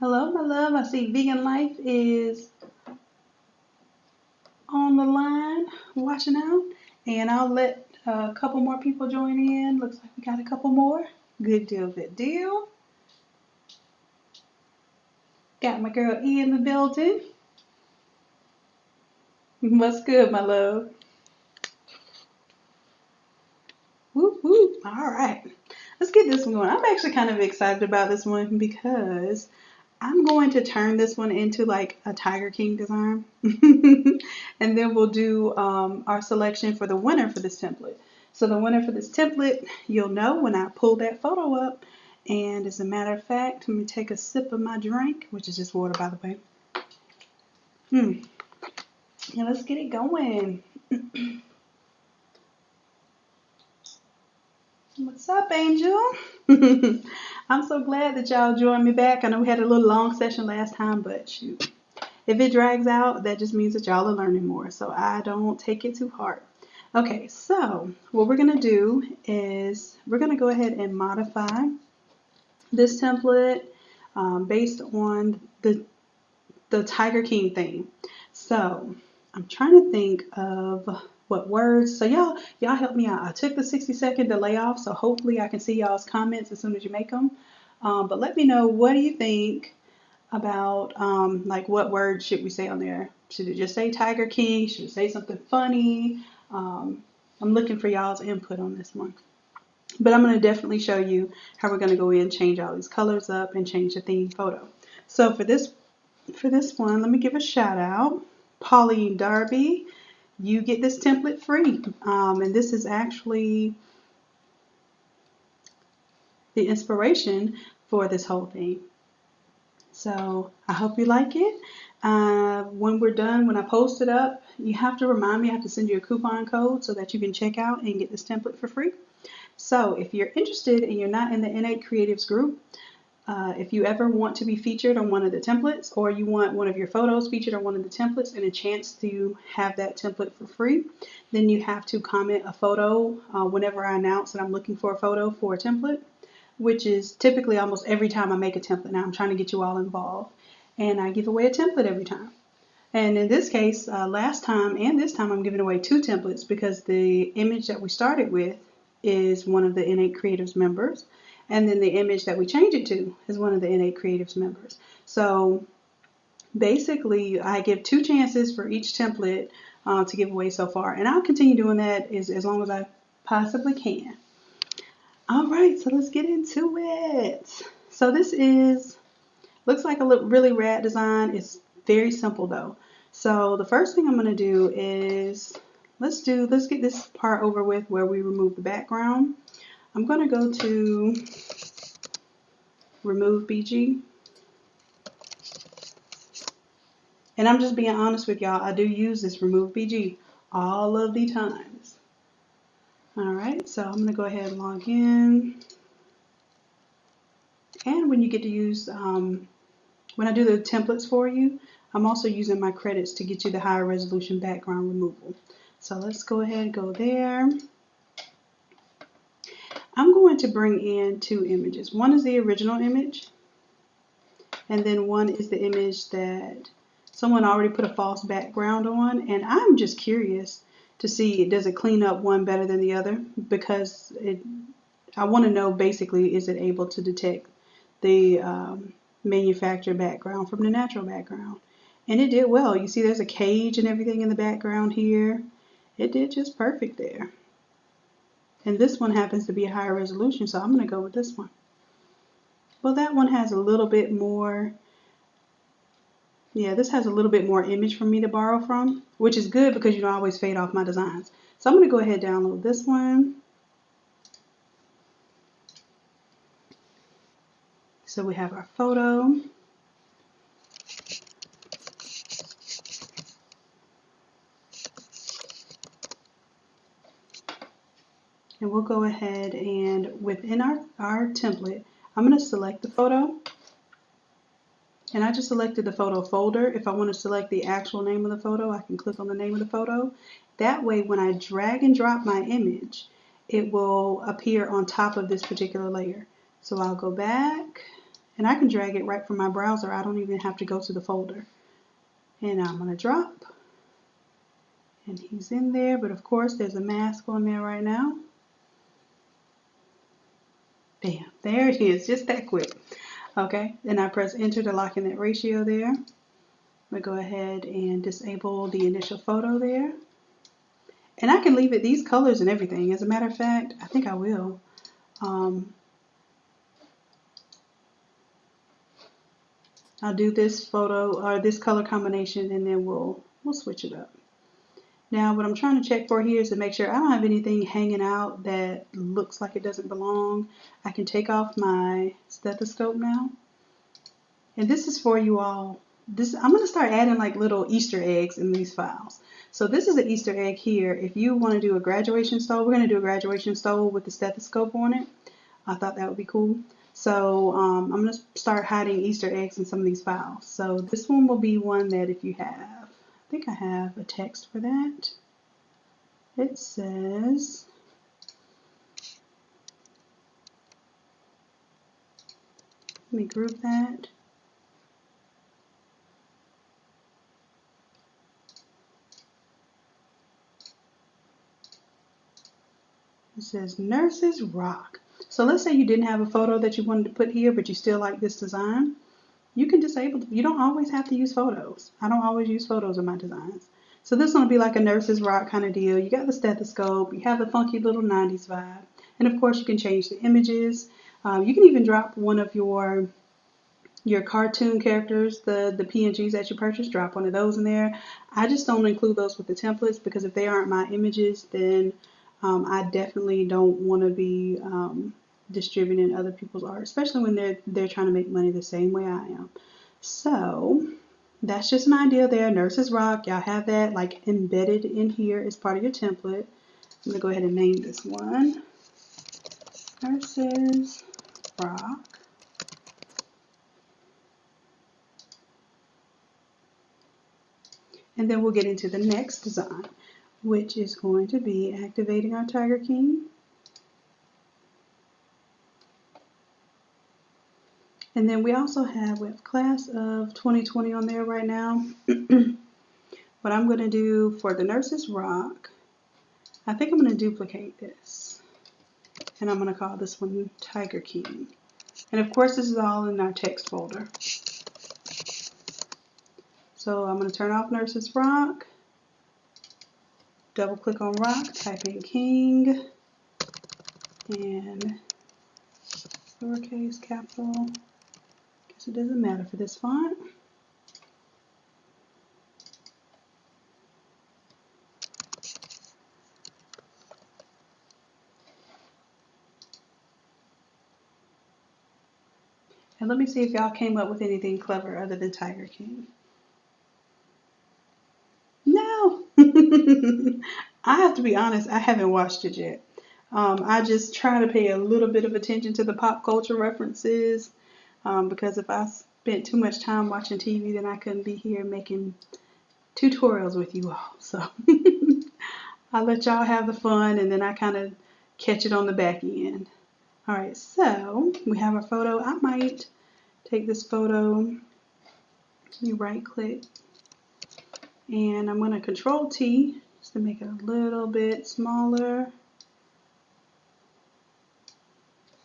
Hello, my love. I see Vegan Life is on the line watching out, and I'll let a couple more people join in. Looks like we got a couple more. Good deal, good deal. Got my girl E in the building. What's good, my love? Whoop, whoop. All right. Let's get this one going. I'm actually kind of excited about this one because I'm going to turn this one into like a Tiger King design. And then we'll do our selection for the winner for this template. So the winner for this template, you'll know when I pull that photo up. And as a matter of fact, let me take a sip of my drink, which is just water, by the way. And let's get it going. What's up, Angel? I'm so glad that y'all joined me back. I know we had a little long session last time, but shoot. If it drags out, that just means that y'all are learning more, so I don't take it too hard. Okay, so what we're going to do is we're going to go ahead and modify this template based on the Tiger King theme. So I'm trying to think of what words. So y'all help me out. I took the 60-second delay off, so hopefully I can see y'all's comments as soon as you make them. But let me know, what do you think about like what words should we say on there? Should it just say Tiger King? Should it say something funny? I'm looking for y'all's input on this one. But I'm going to definitely show you how we're going to go in and change all these colors up and change the theme photo. So for this one, let me give a shout out. Pauline Darby, you get this template free. And this is actually the inspiration for this whole thing. So I hope you like it. When we're done, when I post it up, you have to remind me, I have to send you a coupon code so that you can check out and get this template for free. So if you're interested and you're not in the Innate Creatives group, if you ever want to be featured on one of the templates, or you want one of your photos featured on one of the templates and a chance to have that template for free, then you have to comment a photo whenever I announce that I'm looking for a photo for a template, which is typically almost every time I make a template. Now I'm trying to get you all involved, and I give away a template every time. And in this case, last time and this time, I'm giving away 2 templates because the image that we started with is one of the Innate Creatives members, and then the image that we change it to is one of the Innate Creatives members. So basically, I give 2 chances for each template to give away so far, and I'll continue doing that as long as I possibly can. All right, so let's get into it. So this looks like a really rad design. It's very simple though. So the first thing I'm going to do is let's get this part over with where we remove the background. I'm going to go to remove BG. And I'm just being honest with y'all, I do use this remove BG all of the times. All right, so I'm going to go ahead and log in. And when you get to use, when I do the templates for you, I'm also using my credits to get you the higher resolution background removal. So let's go ahead and go there. I'm going to bring in 2 images. One is the original image, and then one is the image that someone already put a false background on. And I'm just curious to see, does it clean up one better than the other? Because I want to know basically, is it able to detect the manufactured background from the natural background? And it did well. You see there's a cage and everything in the background here. It did just perfect there. And this one happens to be a higher resolution, so I'm going to go with this one. Well, that one has a little bit more, this has a little bit more image for me to borrow from, which is good because you don't always fade off my designs. So I'm going to go ahead and download this one. So we have our photo. And we'll go ahead and within our template, I'm going to select the photo. And I just selected the photo folder. If I want to select the actual name of the photo, I can click on the name of the photo. That way, when I drag and drop my image, it will appear on top of this particular layer. So I'll go back And I can drag it right from my browser. I don't even have to go to the folder. And I'm going to drop. And he's in there, but of course there's a mask on there right now. Bam, there it is, just that quick. Okay, then I press enter to lock in that ratio there. I'm going to go ahead and disable the initial photo there. And I can leave it these colors and everything. As a matter of fact, I think I will. I'll do this photo or this color combination, and then we'll switch it up. Now what I'm trying to check for here is to make sure I don't have anything hanging out that looks like it doesn't belong. I can take off my stethoscope now. And this is for you all. I'm going to start adding like little Easter eggs in these files. So this is an Easter egg here. If you want to do a graduation stole, we're going to do a graduation stole with the stethoscope on it. I thought that would be cool. So I'm going to start hiding Easter eggs in some of these files. So this one will be one that if you have, I think I have a text for that. It says, let me group that. It says Nurses Rock. So let's say you didn't have a photo that you wanted to put here, but you still like this design. You can disable it. You don't always have to use photos. I don't always use photos in my designs. So this one will be like a Nurses Rock kind of deal. You got the stethoscope. You have the funky little 90s vibe. And of course you can change the images. You can even drop one of your cartoon characters, the PNGs that you purchased, drop one of those in there. I just don't include those with the templates because if they aren't my images, then I definitely don't want to be distributing other people's art, especially when they're trying to make money the same way I am. So that's just an idea there. Nurses Rock, y'all have that like embedded in here as part of your template. I'm going to go ahead and name this one Nurses Rock. And then we'll get into the next design, which is going to be activating our Tiger King. And then we have class of 2020 on there right now. What I'm going to do for the Nurses Rock, I think I'm going to duplicate this. And I'm going to call this one Tiger King. And of course this is all in our text folder. So I'm going to turn off Nurses Rock. Double click on Rock, type in King. And lowercase, capital. Guess it doesn't matter for this font. And let me see if y'all came up with anything clever other than Tiger King. No! I have to be honest, I haven't watched it yet. I just try to pay a little bit of attention to the pop culture references because if I spent too much time watching TV, then I couldn't be here making tutorials with you all. So I let y'all have the fun and then I kind of catch it on the back end. Alright, so we have our photo. I might take this photo, let me right click, and I'm going to Control T just to make it a little bit smaller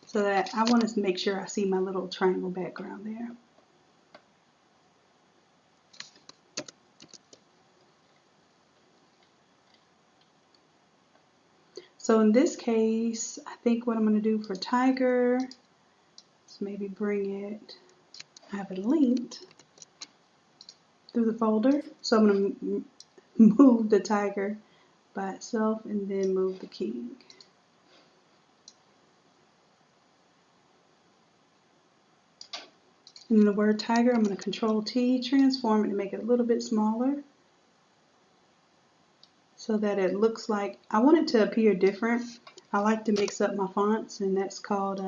so that I want to make sure I see my little triangle background there. So in this case, I think what I'm going to do for Tiger is maybe bring it, I have it linked through the folder. So I'm going to move the Tiger by itself and then move the King. And then the word Tiger, I'm going to Control T, transform it and make it a little bit smaller so that it looks like, I want it to appear different. I like to mix up my fonts, and that's called,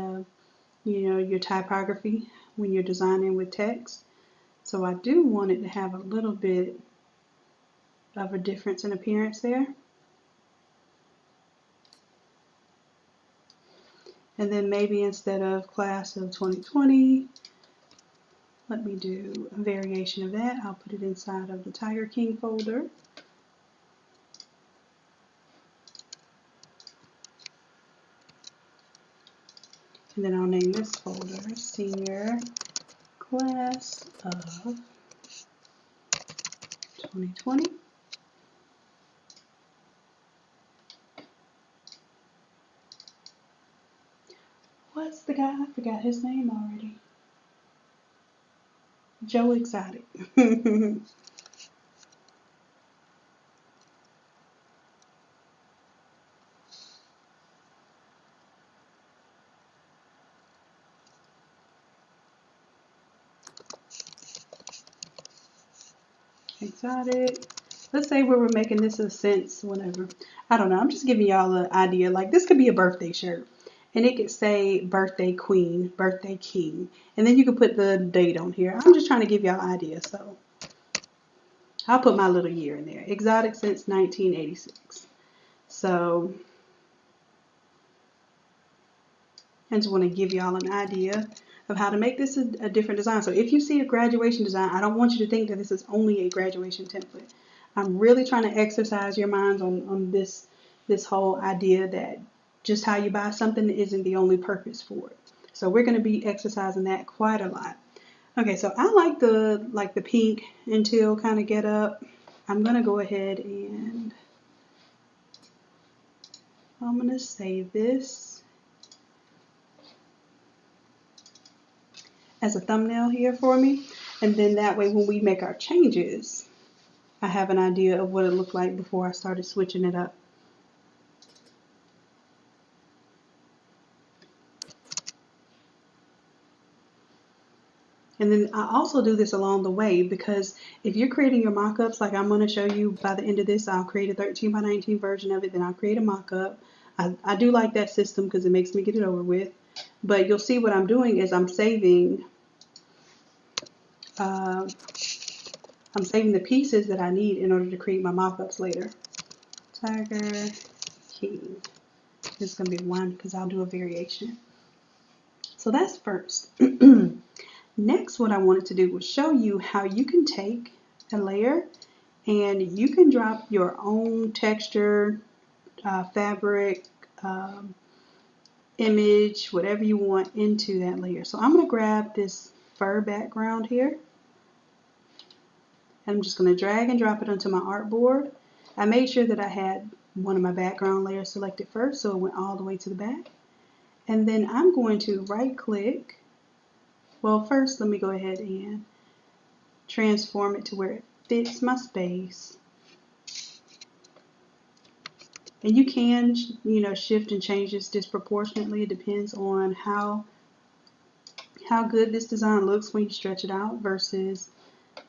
your typography when you're designing with text. So I do want it to have a little bit of a difference in appearance there. And then maybe instead of class of 2020, let me do a variation of that. I'll put it inside of the Tiger King folder. And then I'll name this folder Senior Class of 2020. What's the guy? I forgot his name already. Joe Exotic. Exotic. Let's say we were making this a sense, whatever. I don't know. I'm just giving y'all an idea. Like this could be a birthday shirt. And it could say birthday queen, birthday king. And then you could put the date on here. I'm just trying to give y'all ideas. So I'll put my little year in there. Exotic since 1986. So I just want to give y'all an idea of how to make this a different design. So if you see a graduation design, I don't want you to think that this is only a graduation template. I'm really trying to exercise your minds on this whole idea that just how you buy something isn't the only purpose for it. So we're going to be exercising that quite a lot. Okay, so I like the pink and teal kind of get up. I'm going to go ahead and I'm going to save this as a thumbnail here for me. And then that way when we make our changes, I have an idea of what it looked like before I started switching it up. And then I also do this along the way because if you're creating your mock-ups, like I'm going to show you by the end of this, I'll create a 13 by 19 version of it, then I'll create a mock-up. I do like that system because it makes me get it over with. But you'll see what I'm doing is I'm saving the pieces that I need in order to create my mock-ups later. Tiger King. This is going to be one because I'll do a variation. So that's first. Next, what I wanted to do was show you how you can take a layer and you can drop your own texture, fabric, image, whatever you want into that layer. So I'm going to grab this fur background here. And I'm just going to drag and drop it onto my artboard. I made sure that I had one of my background layers selected first, so it went all the way to the back. And then I'm going to right click. Well, first let me go ahead and transform it to where it fits my space. And you can, shift and change this disproportionately. It depends on how good this design looks when you stretch it out versus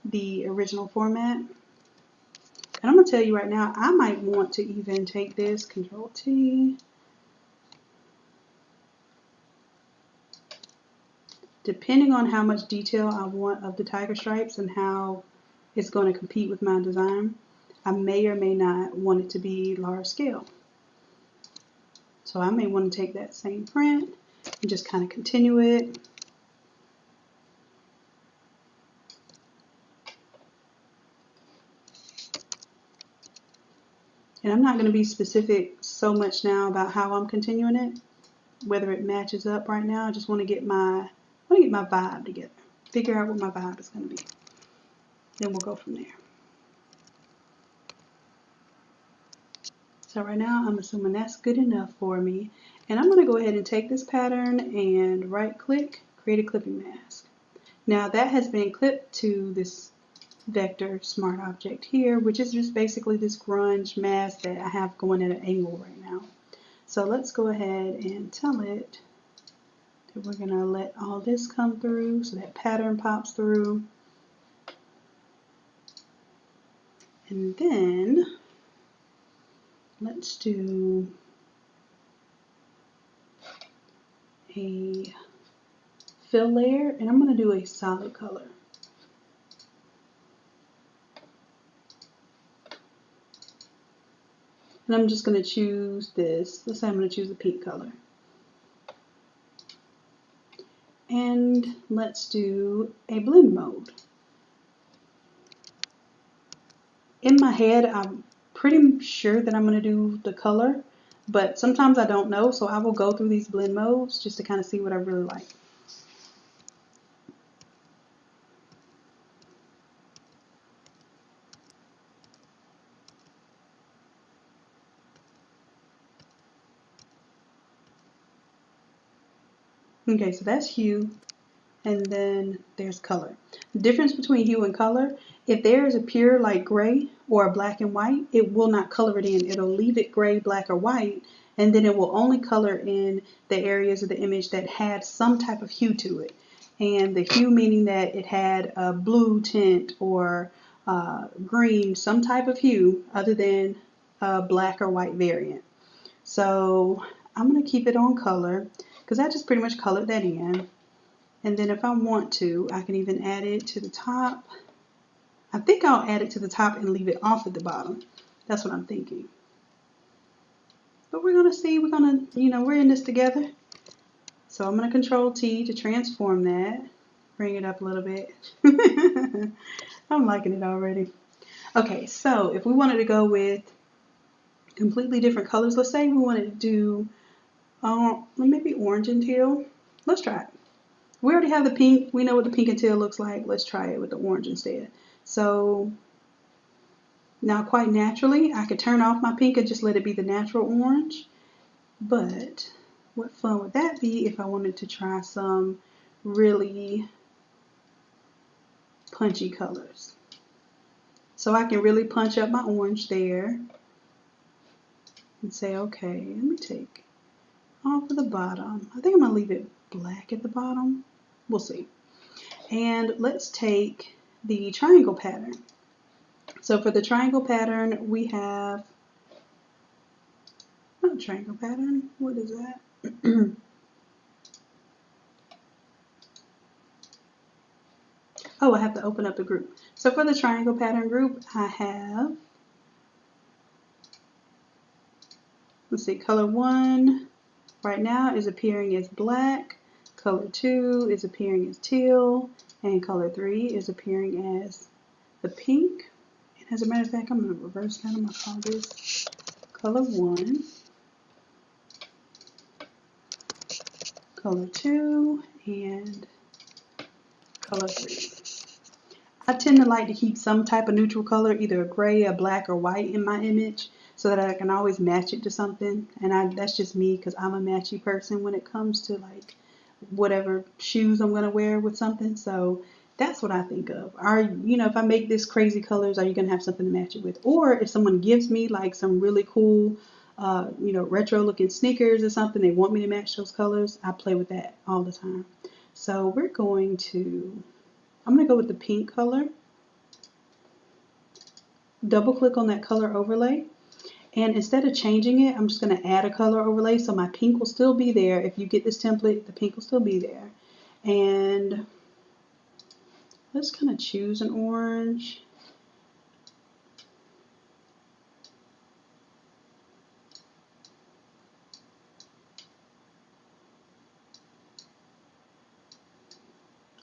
the original format. And I'm going to tell you right now, I might want to even take this, Control T. Depending on how much detail I want of the tiger stripes and how it's going to compete with my design, I may or may not want it to be large scale. So I may want to take that same print and just kind of continue it. And I'm not going to be specific so much now about how I'm continuing it, whether it matches up right now. I just want to get my vibe together. Figure out what my vibe is going to be. Then we'll go from there. So right now I'm assuming that's good enough for me. And I'm going to go ahead and take this pattern and right click, create a clipping mask. Now that has been clipped to this vector smart object here, which is just basically this grunge mask that I have going at an angle right now. So let's go ahead and tell it that we're going to let all this come through so that pattern pops through. And then let's do a fill layer, and I'm going to do a solid color. And I'm just going to choose this. Let's say I'm going to choose a pink color. And let's do a blend mode. In my head, I'm pretty sure that I'm going to do the color, but sometimes I don't know, so I will go through these blend modes just to kind of see what I really like. Okay, so that's hue, and then there's color. The difference between hue and color, if there is a pure like gray or a black and white, it will not color it in. It'll leave it gray, black, or white, and then it will only color in the areas of the image that had some type of hue to it. And the hue meaning that it had a blue tint or green, some type of hue other than a black or white variant. So I'm going to keep it on color because I just pretty much colored that in. And then if I want to, I can even add it to the top. I think I'll add it to the top and leave it off at the bottom. That's what I'm thinking. But we're going to see, we're going to, we're in this together. So I'm going to Control T to transform that. Bring it up a little bit. I'm liking it already. Okay, so if we wanted to go with completely different colors, let's say we wanted to do maybe orange and teal. Let's try it. We already have the pink. We know what the pink and teal looks like. Let's try it with the orange instead. So now quite naturally, I could turn off my pink and just let it be the natural orange. But what fun would that be if I wanted to try some really punchy colors? So I can really punch up my orange there and say, okay, let me take off of the bottom. I think I'm gonna leave it black at the bottom. We'll see. And let's take the triangle pattern. So for the triangle pattern, we have, not triangle pattern, what is that? Oh, I have to open up the group. So for the triangle pattern group, I have, let's see, color 1 right now is appearing as black, color 2 is appearing as teal, and color 3 is appearing as the pink. And as a matter of fact, I'm going to reverse that. I'm going to call this color 1, color 2, and color 3. I tend to like to keep some type of neutral color, either a gray, a black, or white in my image so that I can always match it to something. And that's just me because I'm a matchy person when it comes to like whatever shoes I'm going to wear with something. So that's what I think of. If I make this crazy colors, are you going to have something to match it with? Or if someone gives me like some really cool, retro looking sneakers or something, they want me to match those colors, I play with that all the time. So I'm going to go with the pink color. Double click on that color overlay. And instead of changing it, I'm just going to add a color overlay. So my pink will still be there. If you get this template, the pink will still be there. And let's kind of choose an orange.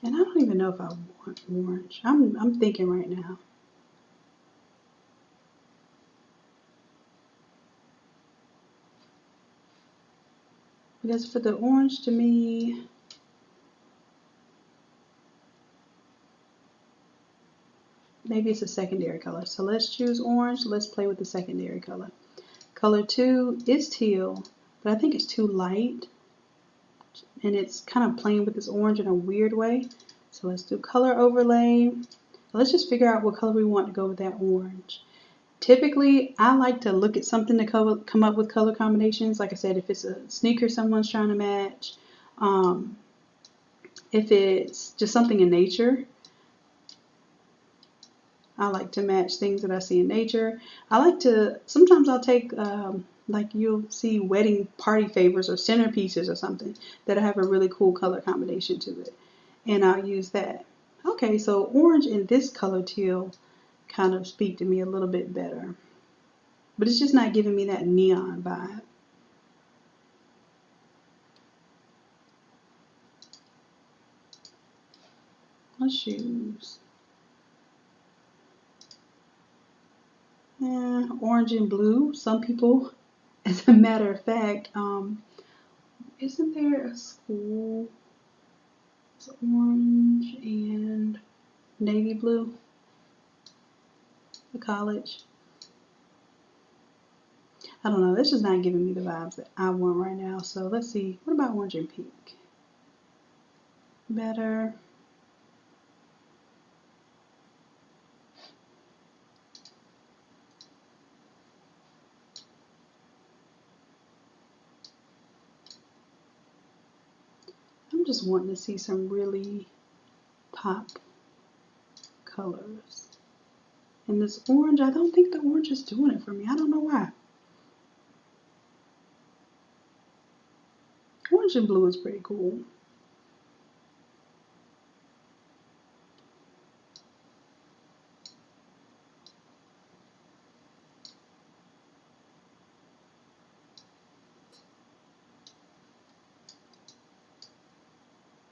And I don't even know if I want orange. I'm thinking right now. Because for the orange, to me, maybe it's a secondary color. So let's choose orange. Let's play with the secondary color. Color 2 is teal, but I think it's too light. And it's kind of playing with this orange in a weird way. So let's do color overlay. Let's just figure out what color we want to go with that orange. Typically, I like to look at something to come up with color combinations. Like I said, if it's a sneaker someone's trying to match, if it's just something in nature, I like to match things that I see in nature. Sometimes I'll take, like you'll see wedding party favors or centerpieces or something that have a really cool color combination to it. And I'll use that. Okay, so orange and this color teal kind of speak to me a little bit better. But it's just not giving me that neon vibe. Let's choose orange and blue. Some people, as a matter of fact, isn't there a school? It's orange and navy blue, the college. I don't know, this is not giving me the vibes that I want right now. So let's see, what about orange and pink? Better. I'm just wanting to see some really pop colors. And this orange, I don't think the orange is doing it for me. I don't know why. Orange and blue is pretty cool.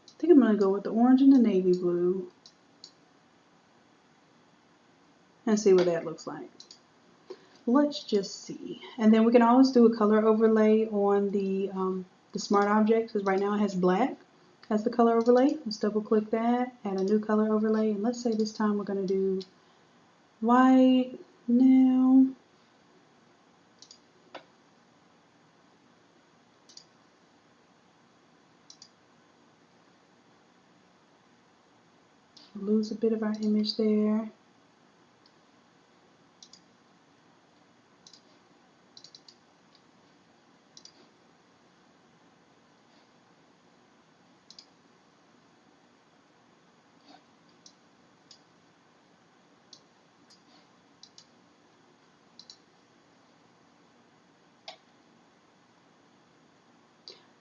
I think I'm going to go with the orange and the navy blue and see what that looks like. Let's just see. And then we can always do a color overlay on the smart object, because right now it has black as the color overlay. Let's double click that, add a new color overlay, and let's say this time we're going to do white now. Lose a bit of our image there.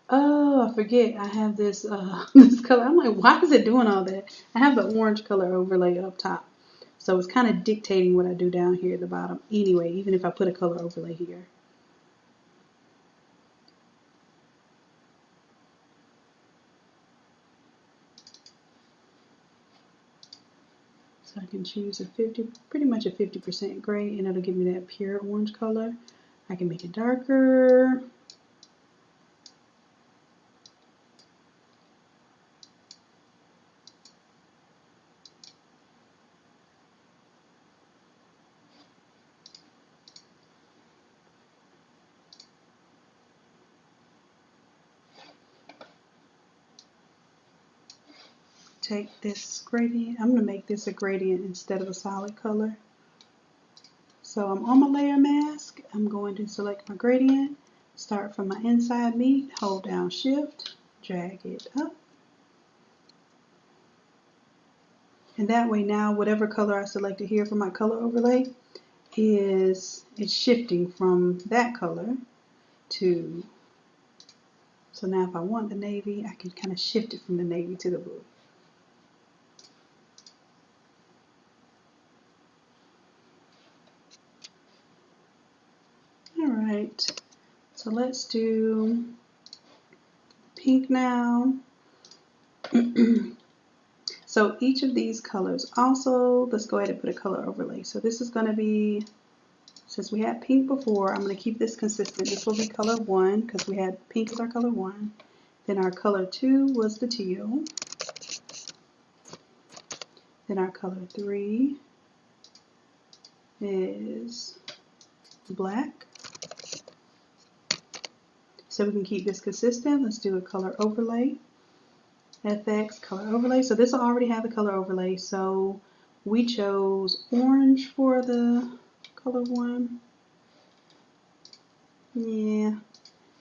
Oh, I forget. I have this this color. I'm like, why is it doing all that? I have the orange color overlay up top. So it's kind of dictating what I do down here at the bottom anyway, even if I put a color overlay here. So I can choose a 50, pretty much a 50% gray, and it'll give me that pure orange color. I can make it darker. Take this gradient. I'm going to make this a gradient instead of a solid color. So I'm on my layer mask. I'm going to select my gradient, start from my inside meat, hold down shift, drag it up. And that way now whatever color I selected here for my color overlay it's shifting from that color to, so now if I want the navy, I can kind of shift it from the navy to the blue. Alright, so let's do pink now. So each of these colors also, let's go ahead and put a color overlay. So this is going to be, since we had pink before, I'm going to keep this consistent. This will be color 1 because we had pink as our color 1. Then our color 2 was the teal. Then our color 3 is black. So we can keep this consistent. Let's do a color overlay. FX color overlay. So this will already have the color overlay. So we chose orange for the color 1. Yeah.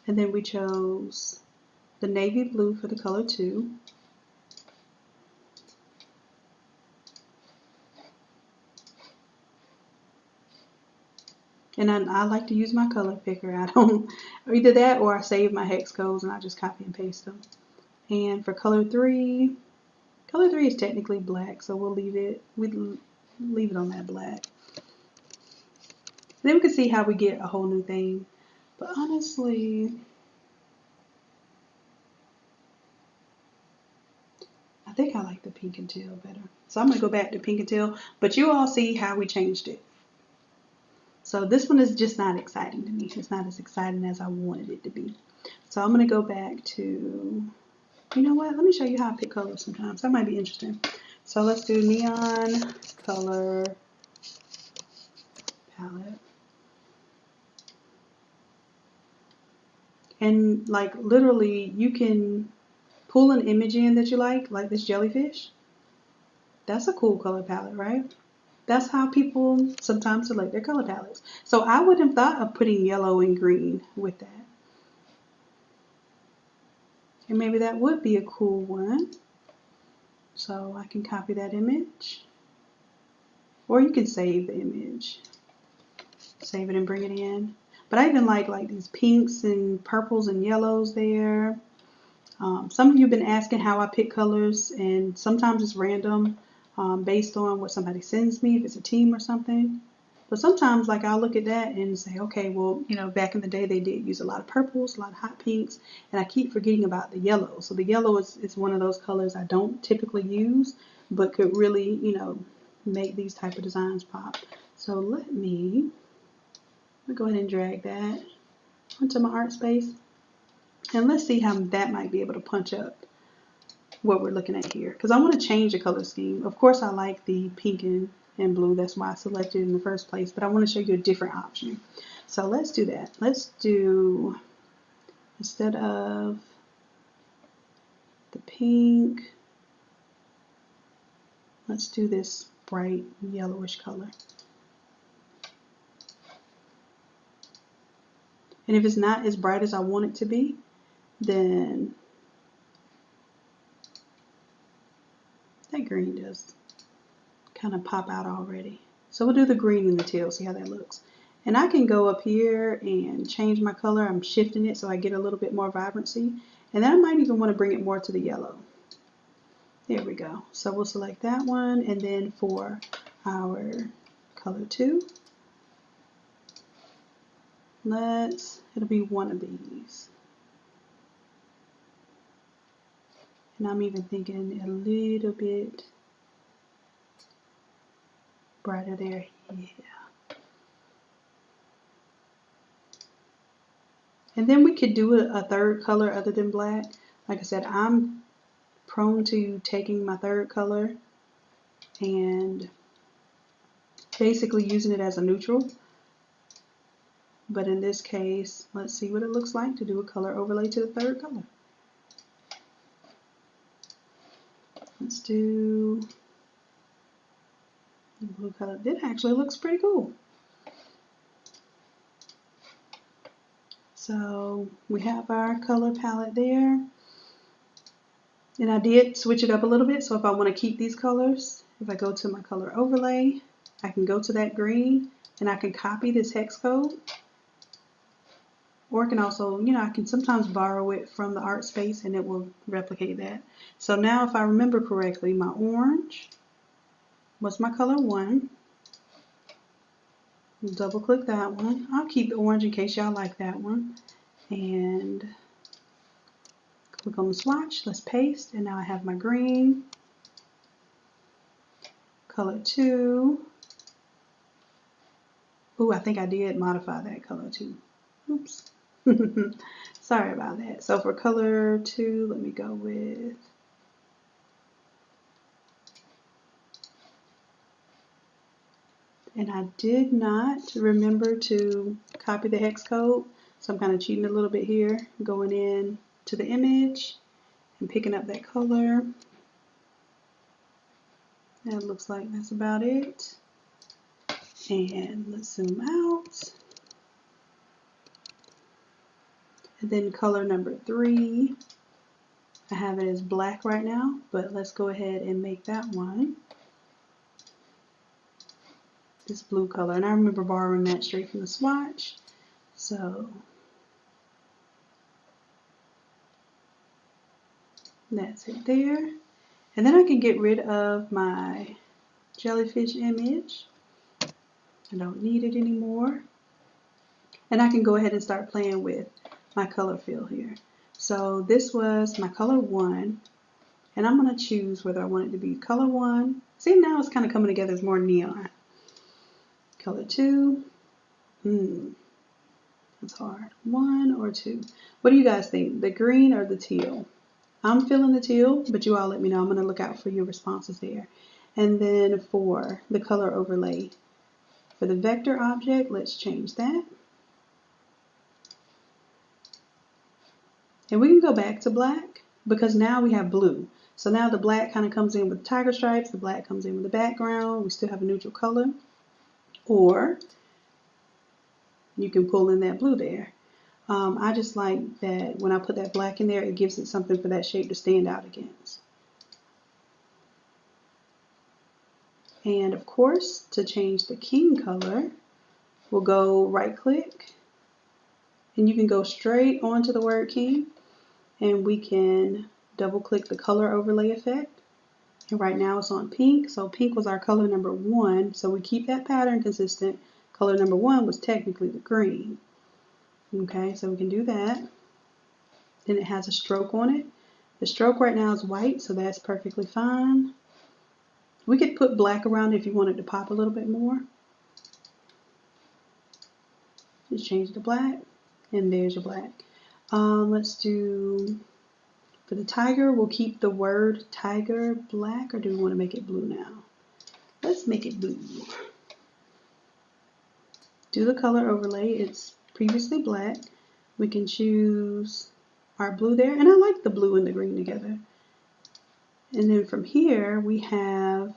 And then we chose the navy blue for the color 2. And I like to use my color picker. I don't, either that or I save my hex codes and I just copy and paste them. And for color 3 is technically black, so we'll leave it on that black. Then we can see how we get a whole new thing. But honestly, I think I like the pink and teal better. So I'm going to go back to pink and teal, but you all see how we changed it. So this one is just not exciting to me. It's not as exciting as I wanted it to be. So I'm going to go back to, you know what? Let me show you how I pick colors sometimes. That might be interesting. So let's do neon color palette. And like literally you can pull an image in that you like this jellyfish. That's a cool color palette, right? That's how people sometimes select their color palettes. So I wouldn't have thought of putting yellow and green with that. And maybe that would be a cool one. So I can copy that image. Or you can save the image. Save it and bring it in. But I even like these pinks and purples and yellows there. Some of you have been asking how I pick colors, and sometimes it's random based on what somebody sends me, if it's a team or something. But sometimes I'll look at that and say, okay, well, back in the day they did use a lot of purples, a lot of hot pinks, and I keep forgetting about the yellow. So the yellow is one of those colors I don't typically use, but could really, make these type of designs pop. So let me go ahead and drag that onto my art space. And let's see how that might be able to punch up what we're looking at here. Because I want to change the color scheme. Of course, I like the pink and blue. That's why I selected it in the first place. But I want to show you a different option. So let's do that. Let's do, instead of the pink, let's do this bright yellowish color. And if it's not as bright as I want it to be, then that green does kind of pop out already. So we'll do the green and the teal, see how that looks. And I can go up here and change my color. I'm shifting it so I get a little bit more vibrancy. And then I might even want to bring it more to the yellow. There we go. So we'll select that one, and then for our color 2, it'll be one of these. And I'm even thinking a little bit brighter there. Yeah. And then we could do a third color other than black. Like I said, I'm prone to taking my third color and basically using it as a neutral. But in this case, let's see what it looks like to do a color overlay to the third color. Let's do the blue color. It actually looks pretty cool. So we have our color palette there. And I did switch it up a little bit. So if I want to keep these colors, if I go to my color overlay, I can go to that green and I can copy this hex code. Or I can also, I can sometimes borrow it from the art space and it will replicate that. So now if I remember correctly, my orange was my color 1. Double click that one. I'll keep the orange in case y'all like that one. And click on the swatch. Let's paste. And now I have my green. Color 2. Ooh, I think I did modify that color 2. Oops. Sorry about that. So for color 2, let me go with, and I did not remember to copy the hex code, so I'm kind of cheating a little bit here, going in to the image and picking up that color. That looks like that's about it. And let's zoom out. And then color number 3, I have it as black right now, but let's go ahead and make that one this blue color. And I remember borrowing that straight from the swatch. So that's it there. And then I can get rid of my jellyfish image. I don't need it anymore. And I can go ahead and start playing with my color fill here. So this was my color 1, And I'm going to choose whether I want it to be color 1. See, now it's kind of coming together as more neon. Color 2. That's hard. 1 or 2. What do you guys think? The green or the teal? I'm feeling the teal, but you all let me know. I'm going to look out for your responses there. And then for the color overlay, for the vector object, let's change that. And we can go back to black because now we have blue. So now the black kind of comes in with tiger stripes, the black comes in with the background, we still have a neutral color. Or you can pull in that blue there. I just like that when I put that black in there, it gives it something for that shape to stand out against. And of course, to change the king color, we'll go right click and you can go straight onto the word king and we can double click the color overlay effect. And right now it's on pink, so pink was our color number 1, so we keep that pattern consistent. Color number 1 was technically the green. Okay, so we can do that. Then it has a stroke on it. The stroke right now is white, so that's perfectly fine. We could put black around it if you wanted to pop a little bit more. Just change the black, and there's your black. Let's do, for the tiger, we'll keep the word tiger black, or do we want to make it blue now? Let's make it blue. Do the color overlay, it's previously black. We can choose our blue there, and I like the blue and the green together. And then from here, we have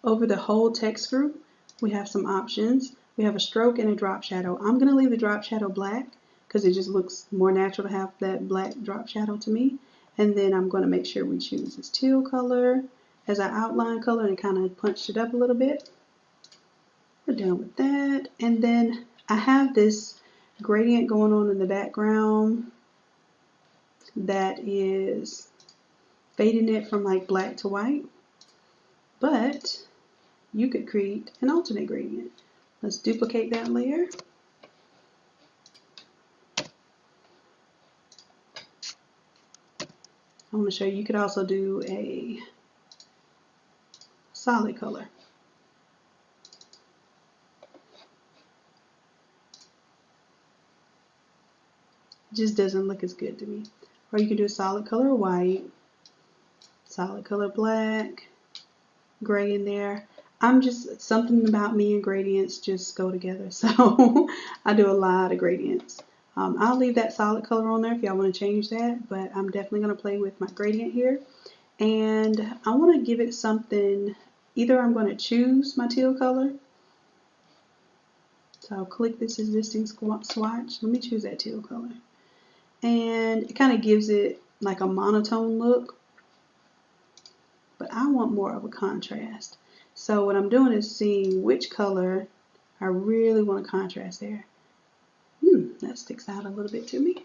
over the whole text group, we have some options. We have a stroke and a drop shadow. I'm going to leave the drop shadow black because it just looks more natural to have that black drop shadow to me. And then I'm going to make sure we choose this teal color as our outline color and kind of punched it up a little bit. We're done with that. And then I have this gradient going on in the background that is fading it from like black to white. But you could create an alternate gradient. Let's duplicate that layer. I want to show you could also do a solid color. It just doesn't look as good to me. Or you can do a solid color white, solid color black, gray in there. I'm just, something about me and gradients just go together. So I do a lot of gradients. I'll leave that solid color on there if y'all want to change that, but I'm definitely going to play with my gradient here. And I want to give it something, either I'm going to choose my teal color. So I'll click this existing swatch. Let me choose that teal color. And it kind of gives it like a monotone look. But I want more of a contrast. So what I'm doing is seeing which color I really want to contrast there. That sticks out a little bit to me.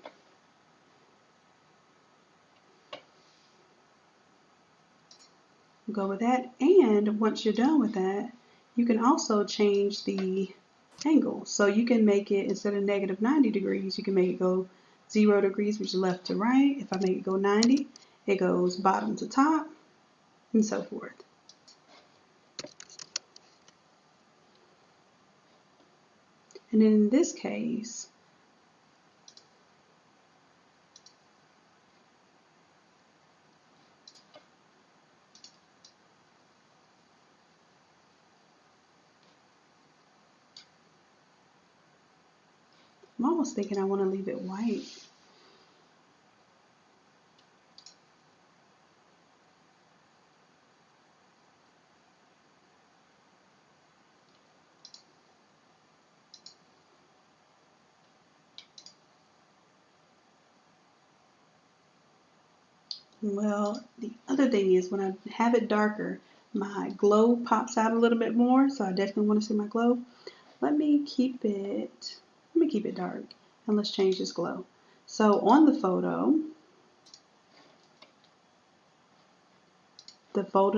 Go with that, and once you're done with that, you can also change the angle. So you can make it, instead of negative 90 degrees, you can make it go 0 degrees, which is left to right. If I make it go 90, it goes bottom to top, and so forth. And then in this case, I'm almost thinking I want to leave it white. Well, the other thing is when I have it darker, my glow pops out a little bit more, so I definitely want to see my glow. Let me keep it dark, and let's change this glow. So on the folder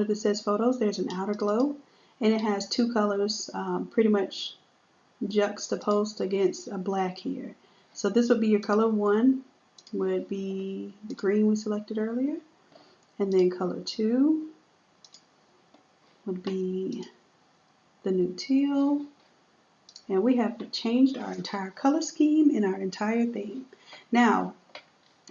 that says photos, there's an outer glow, and it has two colors pretty much juxtaposed against a black here. So this would be your color 1, would be the green we selected earlier. And then color 2 would be the new teal. And we have changed our entire color scheme and our entire theme. Now,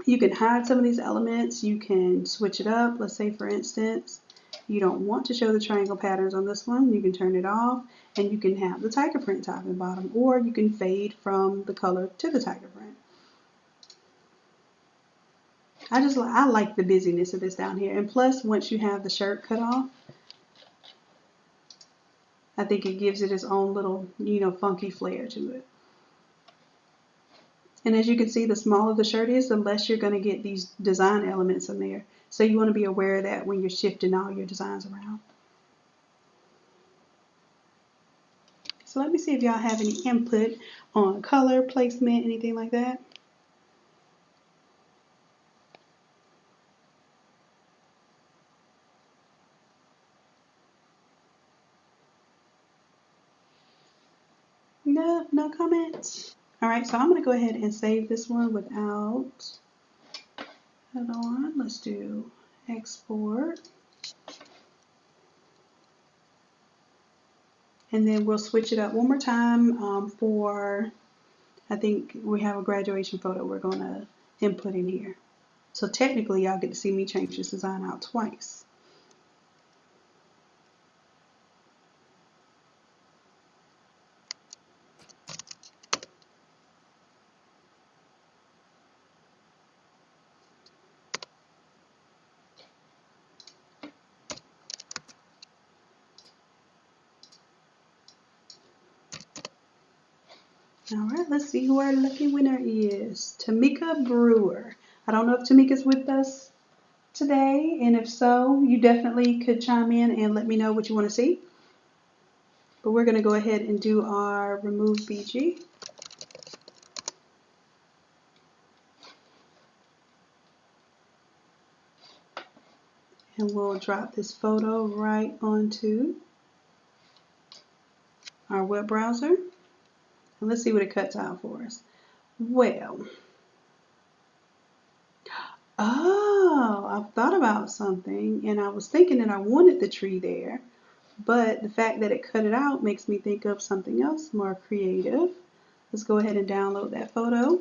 you can hide some of these elements. You can switch it up. Let's say, for instance, you don't want to show the triangle patterns on this one. You can turn it off, and you can have the tiger print top and bottom, or you can fade from the color to the tiger print. I like the busyness of this down here. And plus, once you have the shirt cut off, I think it gives it its own little, funky flair to it. And as you can see, the smaller the shirt is, the less you're going to get these design elements in there. So you want to be aware of that when you're shifting all your designs around. So let me see if y'all have any input on color, placement, anything like that. No comments. All right, so I'm going to go ahead and save this one without, hold on, let's do export. And then we'll switch it up one more time for, I think we have a graduation photo we're going to input in here. So technically, y'all get to see me change this design out twice. All right, let's see who our lucky winner is. Tamika Brewer. I don't know if Tamika's with us today, and if so, you definitely could chime in and let me know what you want to see. But we're going to go ahead and do our remove BG. And we'll drop this photo right onto our web browser. And let's see what it cuts out for us. Well, I've thought about something, and I was thinking that I wanted the tree there, but the fact that it cut it out makes me think of something else more creative. Let's go ahead and download that photo.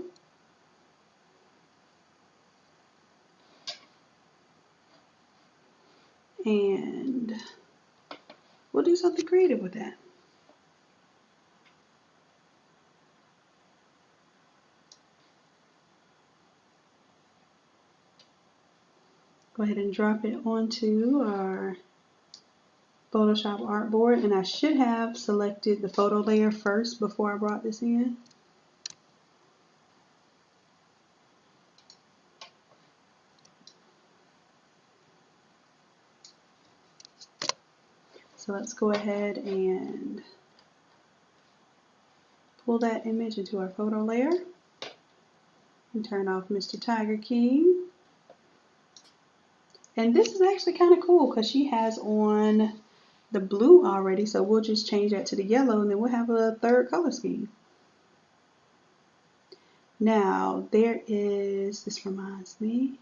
And we'll do something creative with that. Go ahead and drop it onto our Photoshop artboard, and I should have selected the photo layer first before I brought this in. So let's go ahead and pull that image into our photo layer and turn off Mr. Tiger King. And this is actually kind of cool because she has on the blue already, so we'll just change that to the yellow, and then we'll have a third color scheme. Now, this reminds me,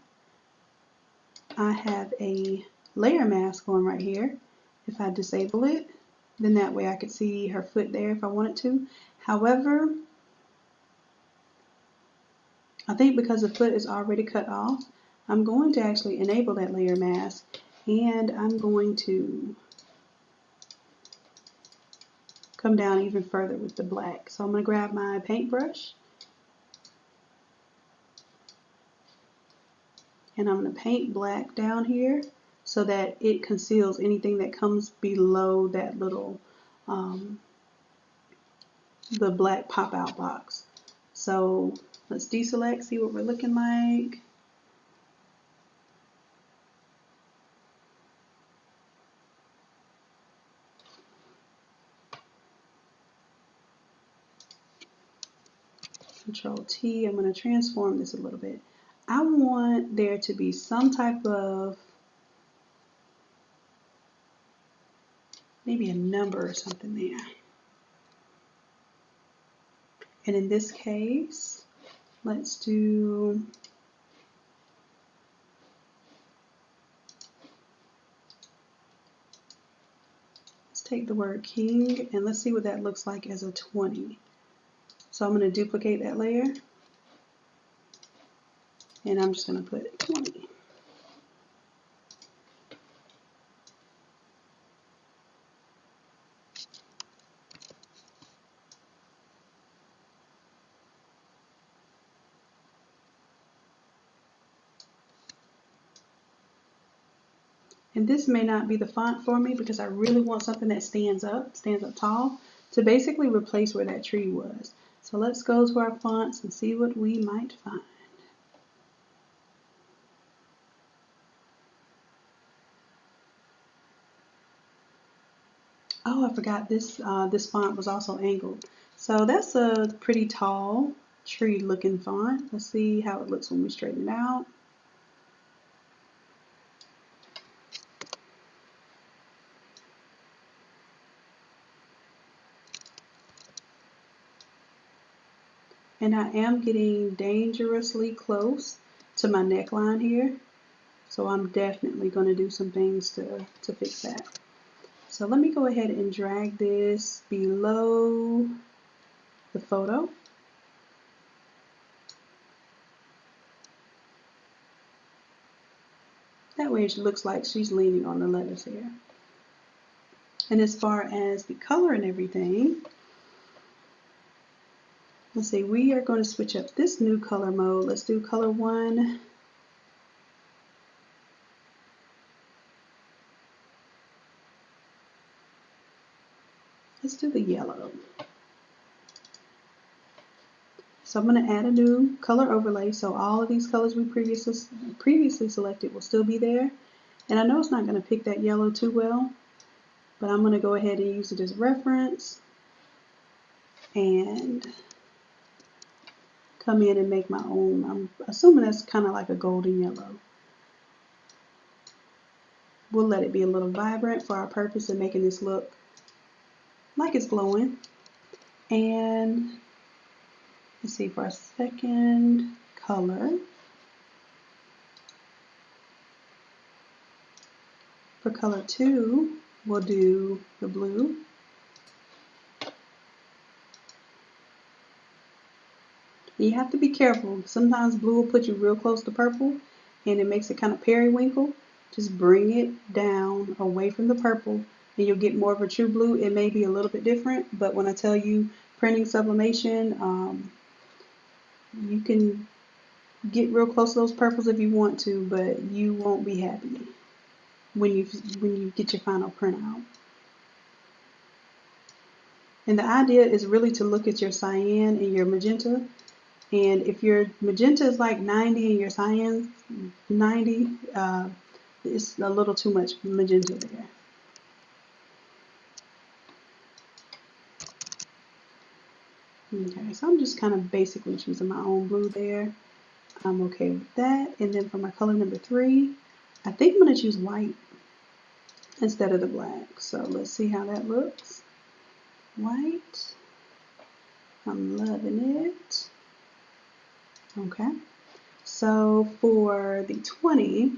I have a layer mask on right here. If I disable it, then that way I could see her foot there if I wanted to. However, I think because the foot is already cut off, I'm going to actually enable that layer mask, and I'm going to come down even further with the black. So I'm going to grab my paintbrush, and I'm going to paint black down here so that it conceals anything that comes below that little the black pop out box. So let's deselect, see what we're looking like. Control T, I'm going to transform this a little bit. I want there to be some type of, maybe a number or something there. And in this case, let's do take the word king and let's see what that looks like as a 20. So I'm going to duplicate that layer and I'm just going to put 20. And this may not be the font for me because I really want something that stands up tall to basically replace where that tree was. So let's go to our fonts and see what we might find. Oh, I forgot this this font was also angled. So that's a pretty tall tree looking font. Let's see how it looks when we straighten it out. And I am getting dangerously close to my neckline here. So I'm definitely going to do some things to fix that. So let me go ahead and drag this below the photo. That way it looks like she's leaning on the letters here. And as far as the color and everything, let's see, we are going to switch up this new color mode. Let's do color 1. Let's do the yellow. So I'm going to add a new color overlay. So all of these colors we previously selected will still be there. And I know it's not going to pick that yellow too well, but I'm going to go ahead and use it as a reference and come in and make my own. I'm assuming that's kind of like a golden yellow. We'll let it be a little vibrant for our purpose of making this look like it's glowing. And let's see, for our second color, for color 2, we'll do the blue. You have to be careful. Sometimes blue will put you real close to purple and it makes it kind of periwinkle. Just bring it down away from the purple and you'll get more of a true blue. It may be a little bit different, but when I tell you printing sublimation, you can get real close to those purples if you want to, but you won't be happy when you get your final print out. And the idea is really to look at your cyan and your magenta. And if your magenta is like 90 and your cyan 90, it's a little too much magenta there. Okay, so I'm just kind of basically choosing my own blue there. I'm okay with that. And then for my color number 3, I think I'm going to choose white instead of the black. So let's see how that looks. White. I'm loving it. Okay. So for the 20,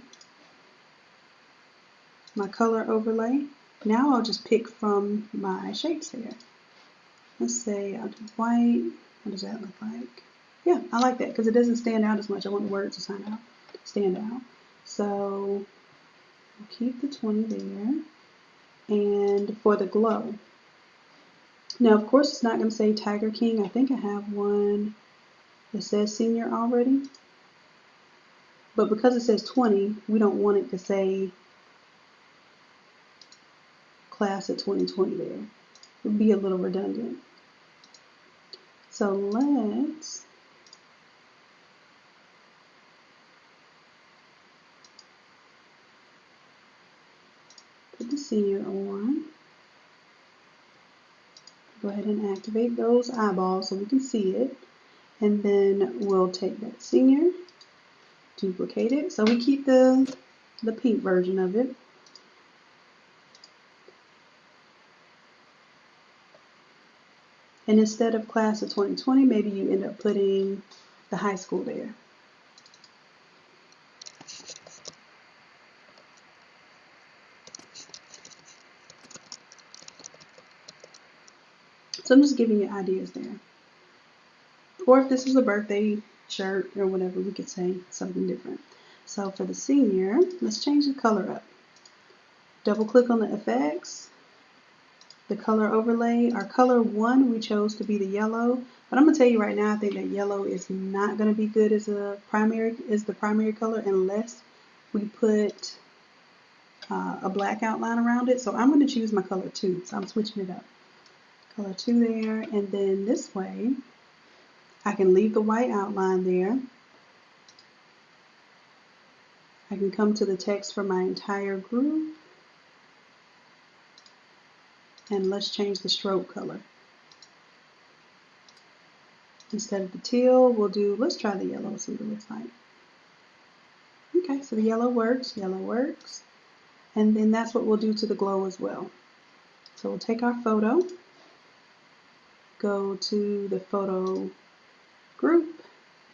my color overlay, now I'll just pick from my shapes here. Let's say I'll do white. What does that look like? Yeah, I like that because it doesn't stand out as much. I want the words to stand out. So I'll keep the 20 there. And for the glow, now of course it's not going to say Tiger King. I think I have one that says senior already. But because it says 20, we don't want it to say class of 2020 there. It would be a little redundant. So let's put the senior on. Go ahead and activate those eyeballs so we can see it. And then we'll take that senior, duplicate it. So we keep the pink version of it. And instead of class of 2020, maybe you end up putting the high school there. So I'm just giving you ideas there. Or if this is a birthday shirt or whatever, we could say something different. So for the senior, let's change the color up. Double click on the effects, the color overlay. Our color 1 we chose to be the yellow, but I'm gonna tell you right now, I think that yellow is not gonna be good as the primary color unless we put a black outline around it. So I'm gonna choose my color 2. So I'm switching it up. Color 2 there, and then this way I can leave the white outline there. I can come to the text for my entire group, and let's change the stroke color. Instead of the teal, let's try the yellow, see what it looks like. Okay, so the yellow works, and then that's what we'll do to the glow as well. So we'll take our photo, go to the photo group,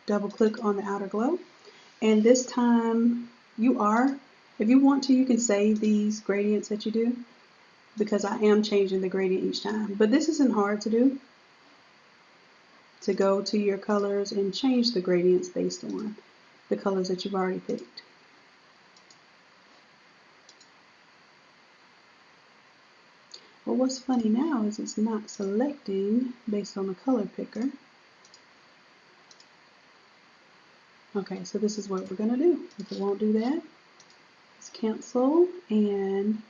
double click on the outer glow, and this time if you want to, you can save these gradients that you do, because I am changing the gradient each time. But this isn't hard to do, to go to your colors and change the gradients based on the colors that you've already picked. Well, what's funny now is it's not selecting based on the color picker. Okay, so this is what we're gonna do. If it won't do that, let's cancel, and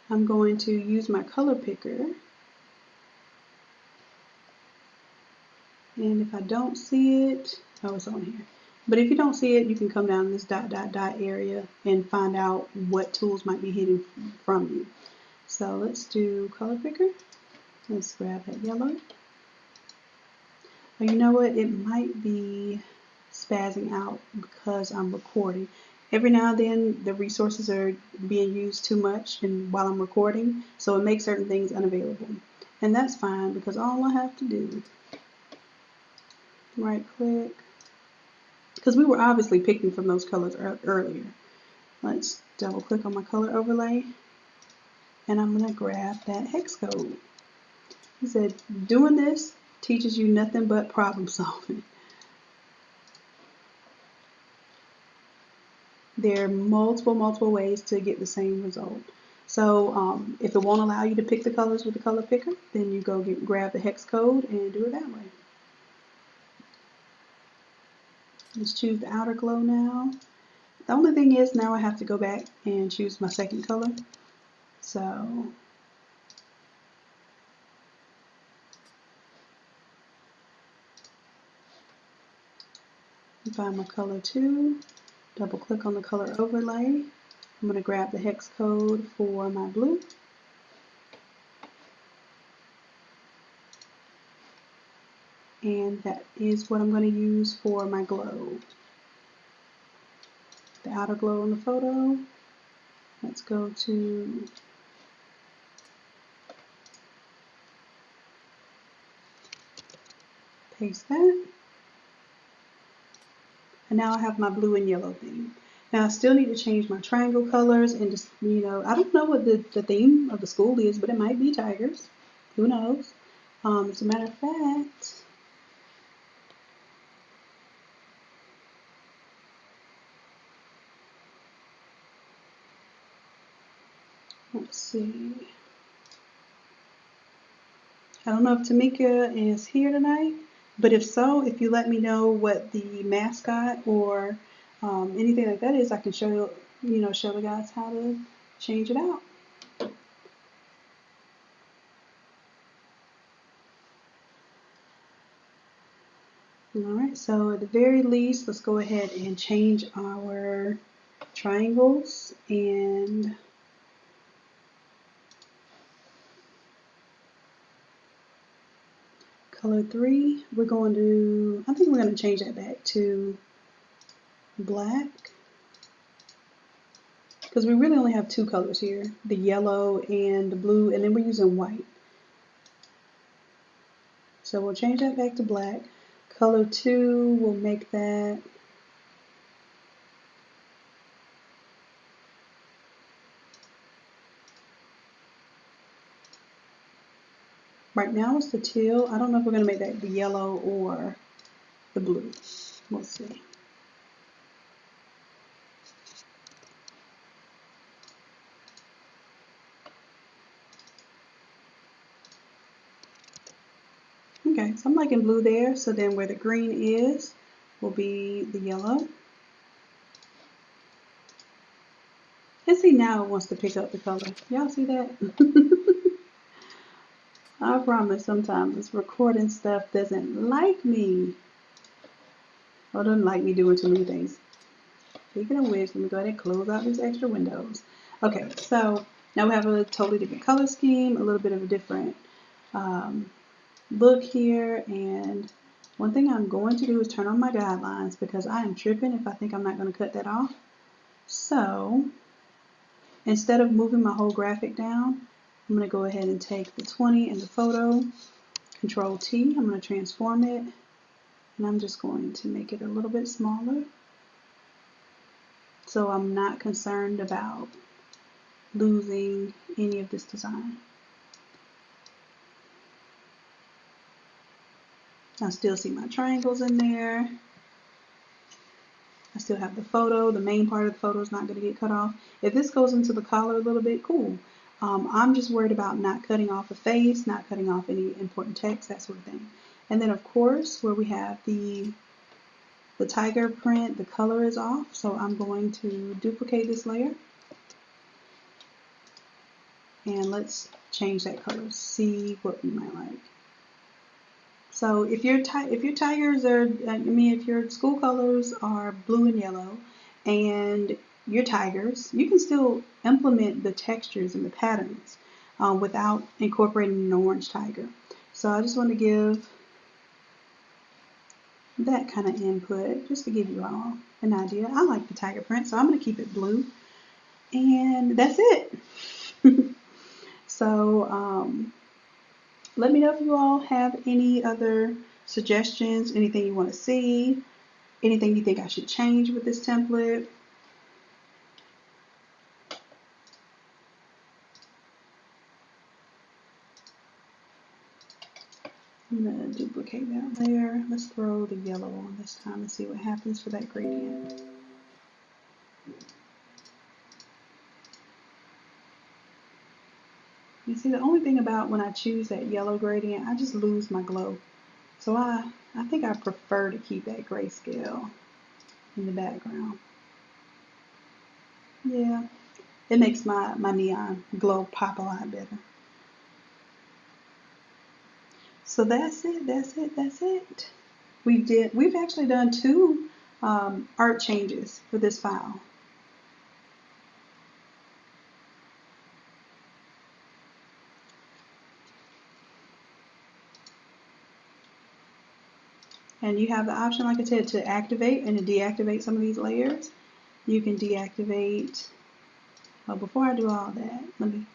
I'm going to use my color picker. And if I don't see it, oh, it's on here. But if you don't see it, you can come down this dot, dot, dot area and find out what tools might be hidden from you. So let's do color picker. Let's grab that yellow. But you know what? It might be spazzing out because I'm recording. Every now and then the resources are being used too much while I'm recording, so it makes certain things unavailable. And that's fine, because all I have to do, right click, because we were obviously picking from those colors earlier. Let's double click on my color overlay, and I'm going to grab that hex code. He said, doing this teaches you nothing but problem solving. There are multiple ways to get the same result. So if it won't allow you to pick the colors with the color picker, then you go grab the hex code and do it that way. Let's choose the outer glow now. The only thing is now I have to go back and choose my second color. So find my color 2, double click on the color overlay. I'm going to grab the hex code for my blue. And that is what I'm going to use for my glow. The outer glow in the photo. Let's go to paste that. And now I have my blue and yellow theme. Now I still need to change my triangle colors and just, I don't know what the theme of the school is, but it might be tigers. Who knows? As a matter of fact, let's see. I don't know if Tamika is here tonight, but if so, if you let me know what the mascot or anything like that is, I can show the guys how to change it out. Alright, so at the very least, let's go ahead and change our triangles, and color 3, I think we're going to change that back to black, because we really only have 2 colors here, the yellow and the blue, and then we're using white. So we'll change that back to black. Color 2, we'll make that Right now it's the teal. I don't know if we're going to make that the yellow or the blue. We'll see. Okay, so I'm liking blue there. So then where the green is will be the yellow. And see, now it wants to pick up the color. Y'all see that? I promise sometimes this recording stuff doesn't like me. Or doesn't like me doing too many things. Speaking of which, let me go ahead and close out these extra windows. Okay, so now we have a totally different color scheme, a little bit of a different look here. And one thing I'm going to do is turn on my guidelines because I am tripping if I think I'm not going to cut that off. So instead of moving my whole graphic down, I'm going to go ahead and take the 20 and the photo, Control T, I'm going to transform it, and I'm just going to make it a little bit smaller. So I'm not concerned about losing any of this design. I still see my triangles in there. I still have the photo. The main part of the photo is not going to get cut off. If this goes into the collar a little bit, cool. I'm just worried about not cutting off a face, not cutting off any important text, that sort of thing. And then of course, where we have the tiger print, the color is off. So I'm going to duplicate this layer. And let's change that color, see what we might like. So if your tigers are, if your school colors are blue and yellow, and your tigers, you can still implement the textures and the patterns without incorporating an orange tiger. So I just want to give that kind of input just to give you all an idea. I like the tiger print, so I'm going to keep it blue, and that's it. So let me know if you all have any other suggestions, anything you want to see, anything you think I should change with this template. I'm going to duplicate that layer. Let's throw the yellow on this time and see what happens for that gradient. You see, the only thing about when I choose that yellow gradient, I just lose my glow. So I think I prefer to keep that grayscale in the background. Yeah, it makes my neon glow pop a lot better. So that's it, that's it, that's it. We've actually done 2 art changes for this file. And you have the option, like I said, to activate and to deactivate some of these layers. You can deactivate, well, before I do all that, let me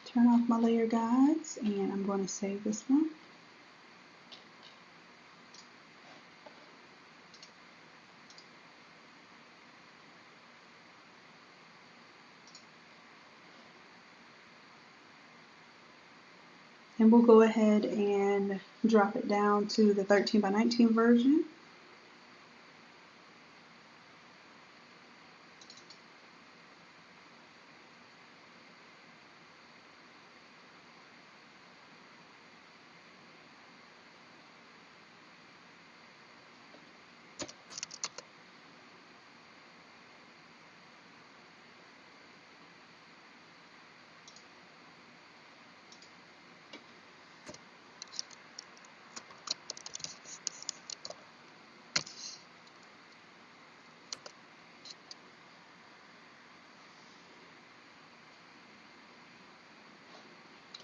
turn off my layer guides, and I'm going to save this one. And we'll go ahead and drop it down to the 13 by 19 version.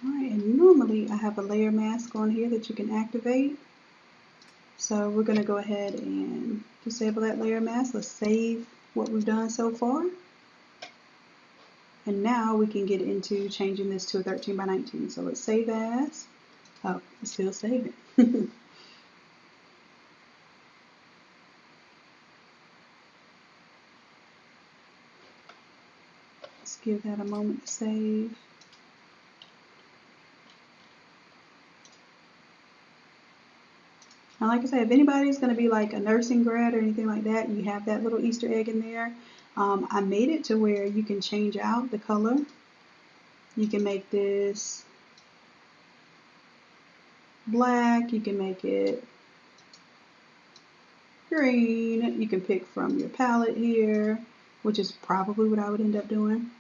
Alright, and normally I have a layer mask on here that you can activate. So we're going to go ahead and disable that layer mask. Let's save what we've done so far. And now we can get into changing this to a 13 by 19. So let's save as. Oh, it's still saving. Let's give that a moment to save. And like I said, if anybody's going to be like a nursing grad or anything like that, you have that little Easter egg in there. I made it to where you can change out the color. You can make this black, you can make it green, you can pick from your palette here, which is probably what I would end up doing.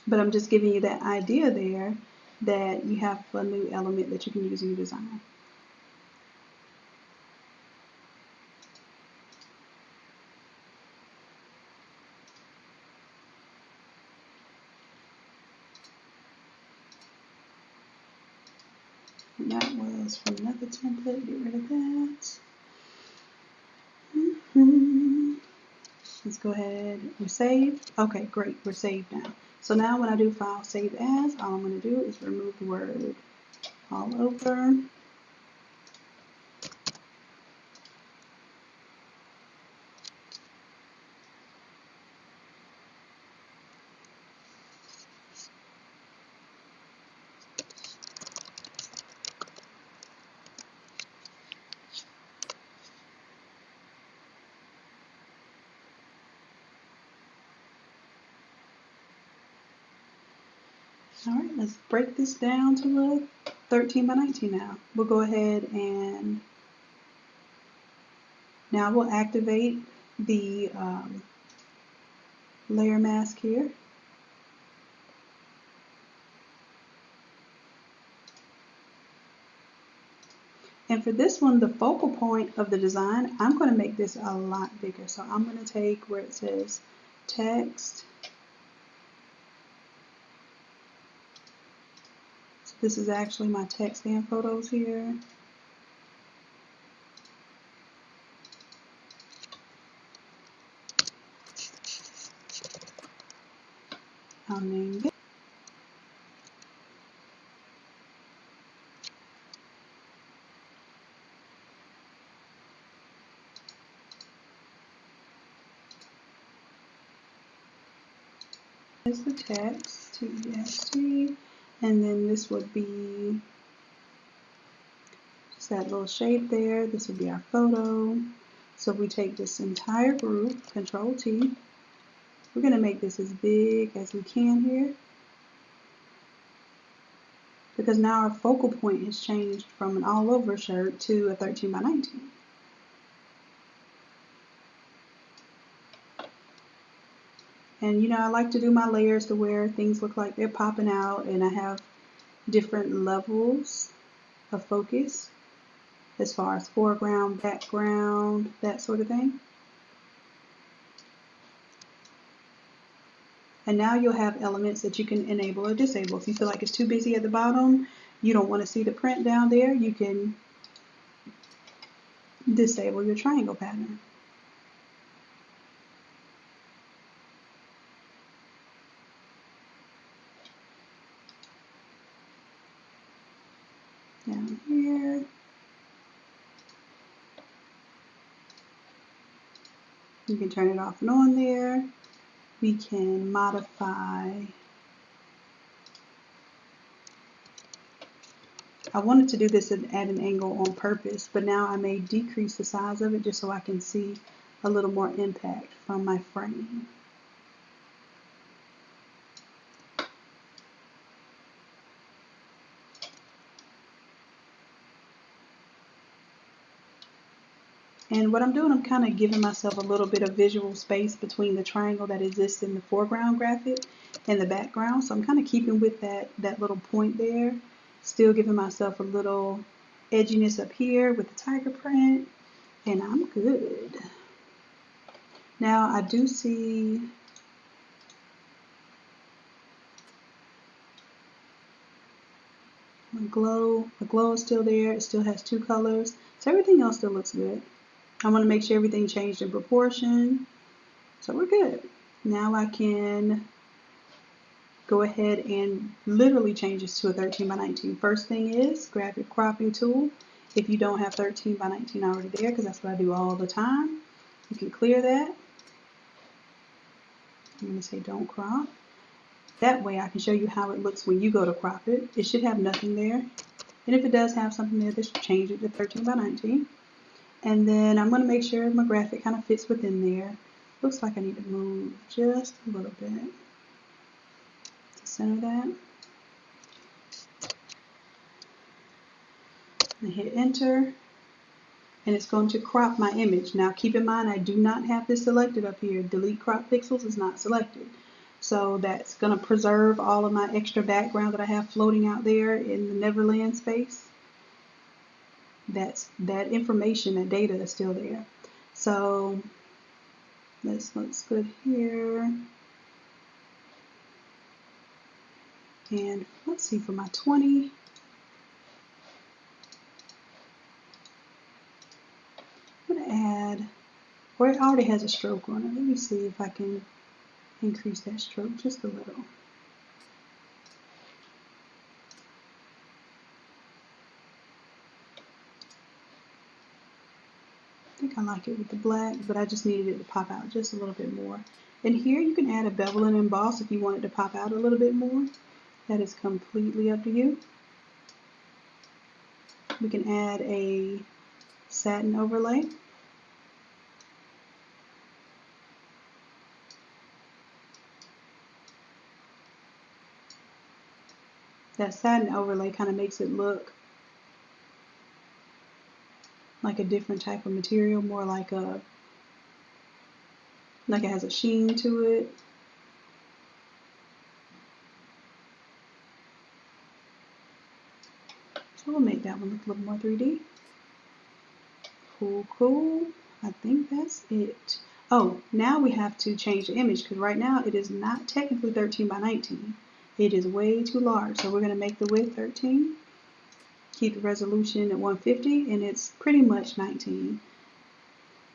But I'm just giving you that idea there that you have a new element that you can use in your design. And that was from another template, get rid of that. Let's go ahead and save. Okay, great, we're saved now. So now when I do file save as, all I'm going to do is remove the word all over. All right, let's break this down to a 13 by 19 now. We'll go ahead and now we'll activate the layer mask here. And for this one, the focal point of the design, I'm going to make this a lot bigger. So I'm going to take where it says text. So this is actually my text and photos here. I'll name it. Is the text, TXT, and then this would be just that little shape there. This would be our photo. So if we take this entire group, Control T, we're going to make this as big as we can here, because now our focal point has changed from an all over shirt to a 13 by 19. And you know, I like to do my layers to where things look like they're popping out, and I have different levels of focus as far as foreground, background, that sort of thing. And now you'll have elements that you can enable or disable. If you feel like it's too busy at the bottom, you don't want to see the print down there, you can disable your triangle pattern. Down here. You can turn it off and on there. We can modify. I wanted to do this at an angle on purpose, but now I may decrease the size of it just so I can see a little more impact from my frame. And what I'm doing, I'm kind of giving myself a little bit of visual space between the triangle that exists in the foreground graphic and the background. So I'm kind of keeping with that little point there, still giving myself a little edginess up here with the tiger print, and I'm good. Now I do see the glow is still there. It still has two colors. So everything else still looks good. I want to make sure everything changed in proportion. So we're good. Now I can go ahead and literally change this to a 13 by 19. First thing is grab your cropping tool. If you don't have 13 by 19 already there, because that's what I do all the time, you can clear that. I'm going to say don't crop. That way I can show you how it looks when you go to crop it. It should have nothing there. And if it does have something there, just change it to 13 by 19. And then I'm going to make sure my graphic kind of fits within there. Looks like I need to move just a little bit to center that. And hit enter. And it's going to crop my image. Now keep in mind, I do not have this selected up here. Delete crop pixels is not selected. So that's going to preserve all of my extra background that I have floating out there in the Neverland space. That information, that data is still there. So this looks good here. And let's see, for my 20, I'm going to add, or it already has a stroke on it. Let me see if I can increase that stroke just a little. I think I like it with the black, but I just needed it to pop out just a little bit more. And here you can add a bevel and emboss if you want it to pop out a little bit more. That is completely up to you. We can add a satin overlay. That satin overlay kind of makes it look like a different type of material, more like it has a sheen to it. So we'll make that one look a little more 3D. Cool, cool. I think that's it. Oh, now we have to change the image because right now it is not technically 13 by 19. It is way too large. So we're going to make the width 13. Keep the resolution at 150 and it's pretty much 19.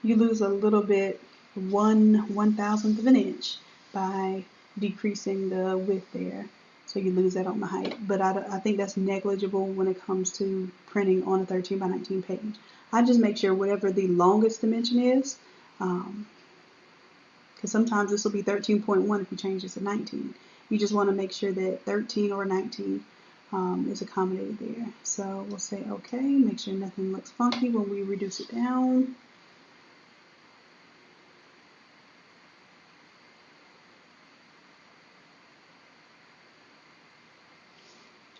You lose a little bit, 1/1000th of an inch by decreasing the width there. So you lose that on the height. But I think that's negligible when it comes to printing on a 13 by 19 page. I just make sure whatever the longest dimension is, because sometimes this will be 13.1 if you change this to 19. You just want to make sure that 13 or 19 is accommodated there. So we'll say OK, make sure nothing looks funky when we reduce it down.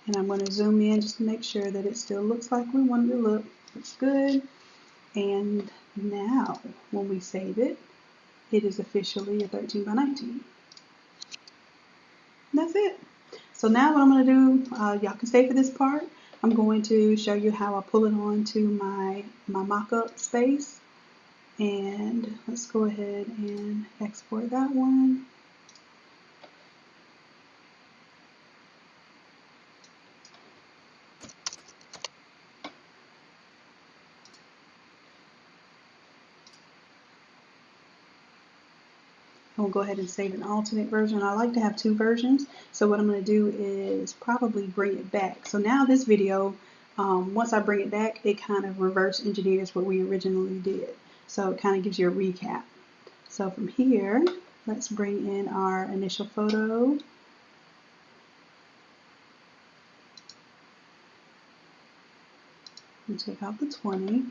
And I'm going to zoom in just to make sure that it still looks like we want it to look. Looks good. And now, when we save it, it is officially a 13 by 19. And that's it. So now what I'm going to do, y'all can stay for this part. I'm going to show you how I pull it onto my mock-up space. And let's go ahead and export that one. We'll go ahead and save an alternate version. I like to have two versions. So what I'm going to do is probably bring it back. So now this video, once I bring it back, it kind of reverse engineers what we originally did. So it kind of gives you a recap. So from here, let's bring in our initial photo. And take out the 20.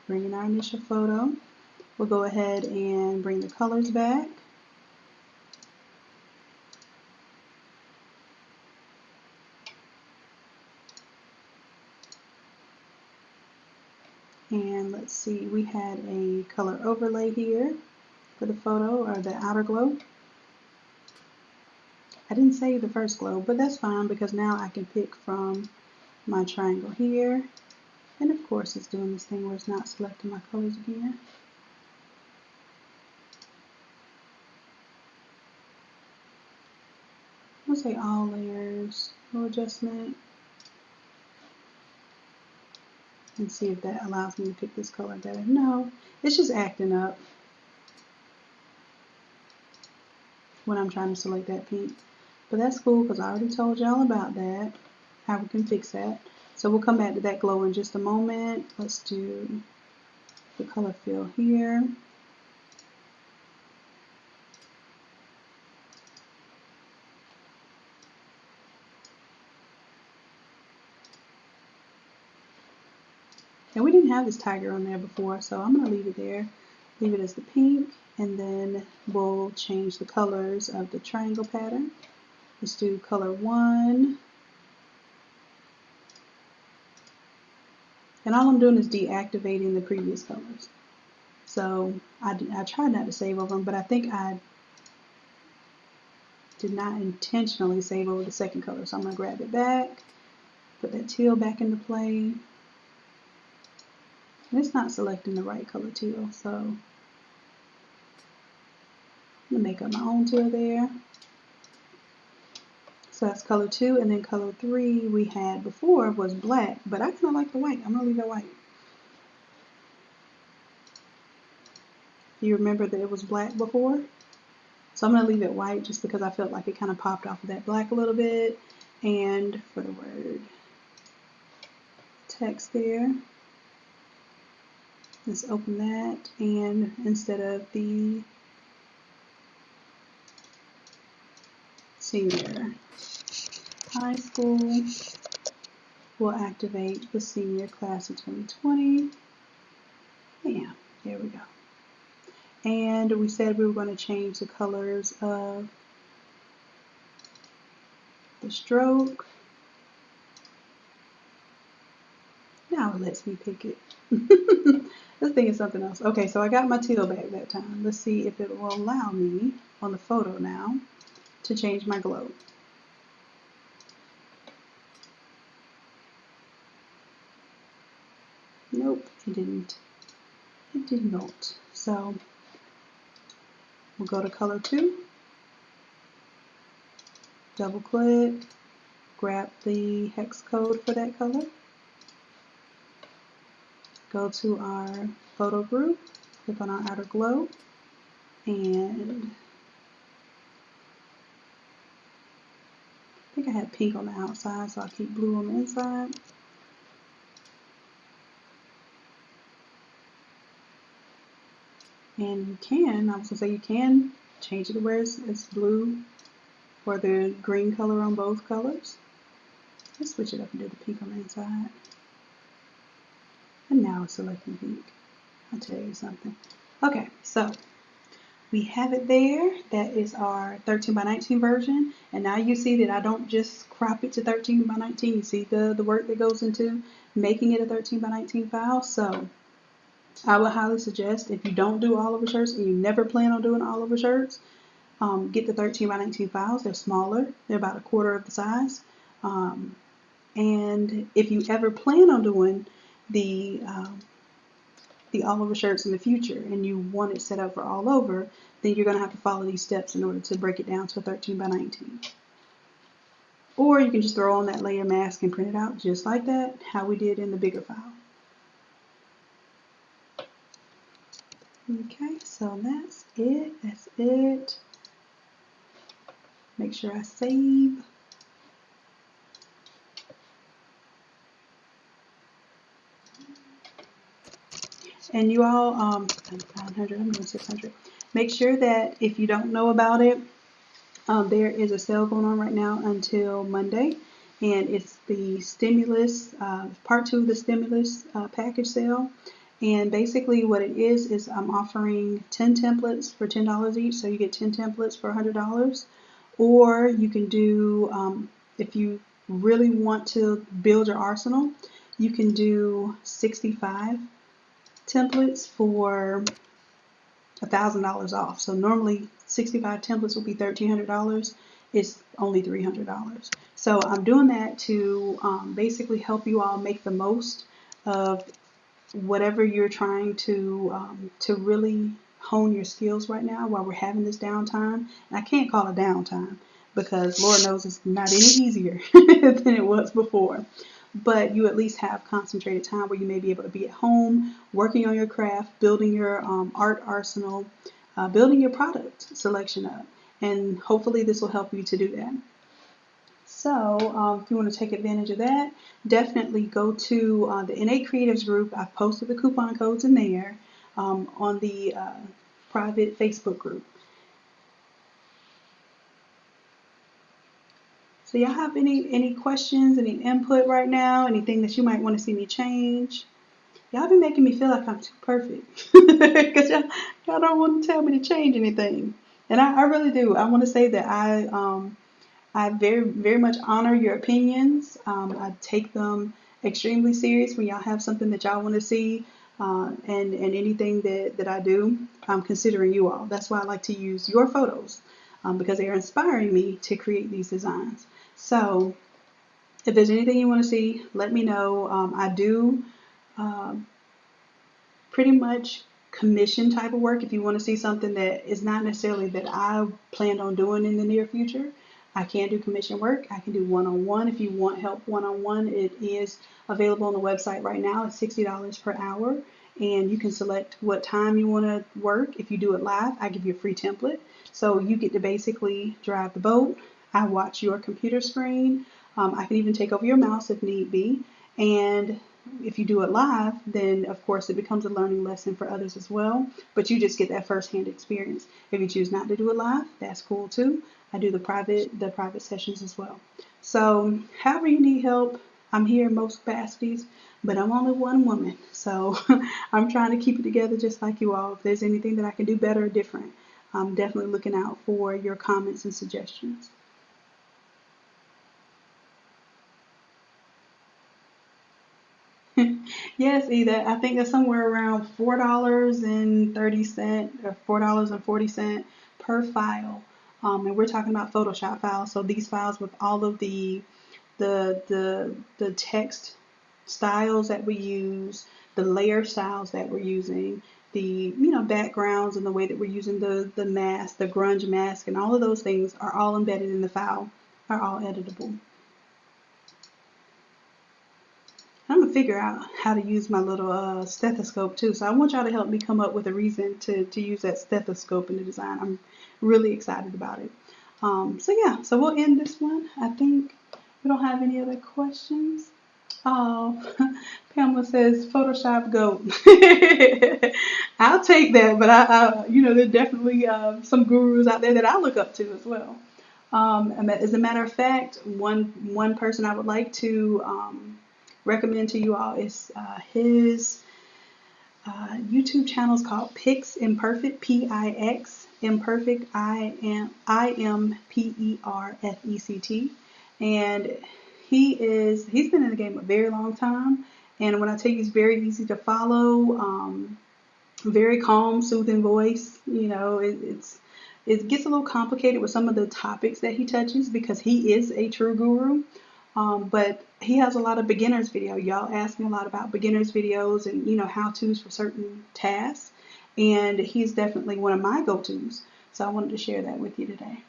Bring in our initial photo. We'll go ahead and bring the colors back. And let's see, we had a color overlay here for the photo, or the outer glow. I didn't save the first glow, but that's fine because now I can pick from my triangle here. And of course it's doing this thing where it's not selecting my colors again. I'll say all layers, no adjustment, and see if that allows me to pick this color better. No, it's just acting up when I'm trying to select that pink. But that's cool because I already told y'all about that, how we can fix that. So we'll come back to that glow in just a moment. Let's do the color fill here. And we didn't have this tiger on there before, so I'm going to leave it there. Leave it as the pink, and then we'll change the colors of the triangle pattern. Let's do color 1. And all I'm doing is deactivating the previous colors. So I tried not to save over them, but I think I did not intentionally save over the second color. So I'm going to grab it back, put that teal back into play. And it's not selecting the right color teal, so I'm going to make up my own teal there. So that's color 2, and then color 3 we had before was black, but I kind of like the white. I'm going to leave it white. You remember that it was black before? So I'm going to leave it white just because I felt like it kind of popped off of that black a little bit. And for the word text there, let's open that, and instead of the senior high school, we'll activate the senior class of 2020. Yeah, there we go. And we said we were going to change the colors of the stroke. Now it lets me pick it. This thing is something else. Okay, so I got my teal back that time. Let's see if it will allow me on the photo now to change my glow. Nope, it didn't. It did not. So we'll go to color 2, double click, grab the hex code for that color, go to our photo group, click on our outer glow, and I think I had pink on the outside, so I'll keep blue on the inside. And you can, I was going to say you can change it to where it's blue or the green color on both colors. Let's switch it up and do the pink on the inside. And now it's selecting pink. I'll tell you something. Okay, so we have it there. That is our 13 by 19 version. And now you see that I don't just crop it to 13 by 19. You see the work that goes into making it a 13 by 19 file. So I would highly suggest, if you don't do all over shirts and you never plan on doing all over shirts, get the 13 by 19 files. They're smaller. They're about a quarter of the size. And if you ever plan on doing the all over shirts in the future and you want it set up for all over, then you're going to have to follow these steps in order to break it down to a 13 by 19. Or you can just throw on that layer mask and print it out just like that, how we did in the bigger file. Okay, so that's it. That's it. Make sure I save. And you all, 900, I'm doing 600. Make sure that if you don't know about it, there is a sale going on right now until Monday. And it's the stimulus, part 2 of the stimulus package sale. And basically what it is I'm offering 10 templates for $10 each. So you get 10 templates for $100. Or you can do, if you really want to build your arsenal, you can do 65 templates for $1,000 off. So normally 65 templates will be $1,300. It's only $300. So I'm doing that to basically help you all make the most of whatever you're trying to really hone your skills right now while we're having this downtime. And I can't call it downtime because Lord knows it's not any easier than it was before. But you at least have concentrated time where you may be able to be at home, working on your craft, building your art arsenal, building your product selection up. And hopefully this will help you to do that. So if you want to take advantage of that, definitely go to the NA Creatives group. I've posted the coupon codes in there on the private Facebook group. So y'all have any questions, any input right now, anything that you might want to see me change? Y'all be making me feel like I'm too perfect because y'all don't want to tell me to change anything. And I really do. I want to say that I very much honor your opinions. I take them extremely serious when y'all have something that y'all want to see, and anything that I do, I'm considering you all. That's why I like to use your photos, because they are inspiring me to create these designs. So if there's anything you want to see, let me know. I do um, pretty much commission type of work. If you want to see something that is not necessarily that I planned on doing in the near future, I can do commission work. I can do one-on-one. If you want help one-on-one, it is available on the website right now. It's $60 per hour, and you can select what time you want to work. If you do it live, I give you a free template. So you get to basically drive the boat. I watch your computer screen. I can even take over your mouse if need be. And if you do it live, then of course it becomes a learning lesson for others as well, but you just get that first-hand experience. If you choose not to do it live, that's cool too. I do the private sessions as well. So however you need help, I'm here in most capacities, but I'm only one woman, so I'm trying to keep it together just like you all. If there's anything that I can do better or different, I'm definitely looking out for your comments and suggestions. Yes, either I think it's somewhere around $4.30 or $4.40 per file. And we're talking about Photoshop files. So these files with all of the text styles that we use, the layer styles that we're using, the backgrounds and the way that we're using the mask, the grunge mask, and all of those things are all embedded in the file, are all editable. I'm gonna figure out how to use my little stethoscope too. So I want y'all to help me come up with a reason to use that stethoscope in the design. I'm really excited about it. So yeah, so we'll end this one. I think we don't have any other questions. Oh, Pamela says Photoshop goat. I'll take that, but there's definitely some gurus out there that I look up to as well. As a matter of fact, one person I would like to recommend to you all is his YouTube channel is called Pix Imperfect, Pix Imperfect, Imperfect, and he's been in the game a very long time. And when I tell you he's very easy to follow, very calm, soothing voice. It gets a little complicated with some of the topics that he touches because he is a true guru. But he has a lot of beginners video. Y'all ask me a lot about beginners videos and how-tos for certain tasks, and he's definitely one of my go-tos. So I wanted to share that with you today.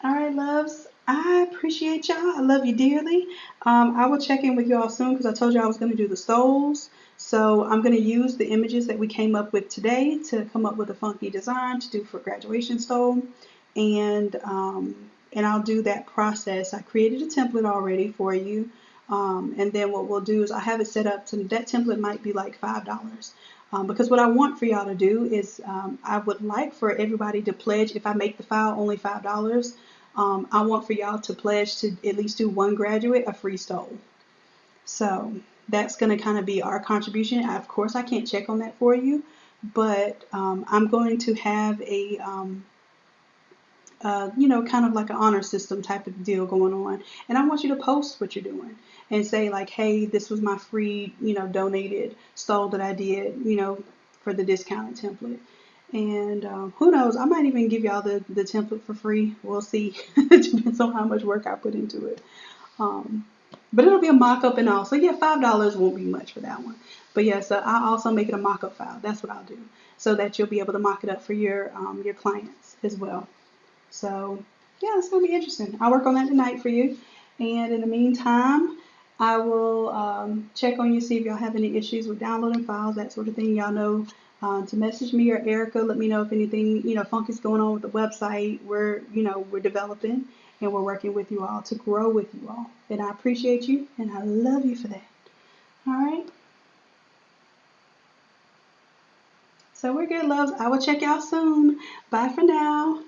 All right, loves. I appreciate y'all. I love you dearly. I will check in with y'all soon because I told you I was going to do the stoles. So I'm going to use the images that we came up with today to come up with a funky design to do for graduation stole. And I'll do that process. I created a template already for you. And then what we'll do is I have it set up to that template might be like $5. Because what I want for y'all to do is I would like for everybody to pledge, if I make the file only $5, I want for y'all to pledge to at least do one graduate a free stole. So that's going to kind of be our contribution. Of course, I can't check on that for you, but I'm going to have a kind of like an honor system type of deal going on. And I want you to post what you're doing and say like, hey, this was my free, donated stole that I did, for the discounted template. And who knows, I might even give y'all the template for free. We'll see. It depends on how much work I put into it. But it'll be a mock-up and all. So yeah, $5 won't be much for that one. But yeah, so I'll also make it a mock-up file. That's what I'll do. So that you'll be able to mock it up for your clients as well. So yeah, it's going to be interesting. I'll work on that tonight for you. And in the meantime, I will check on you, see if y'all have any issues with downloading files, that sort of thing. Y'all know to message me or Erica. Let me know if anything, funky is going on with the website. We're developing and we're working with you all to grow with you all. And I appreciate you and I love you for that. All right. So we're good, loves. I will check y'all soon. Bye for now.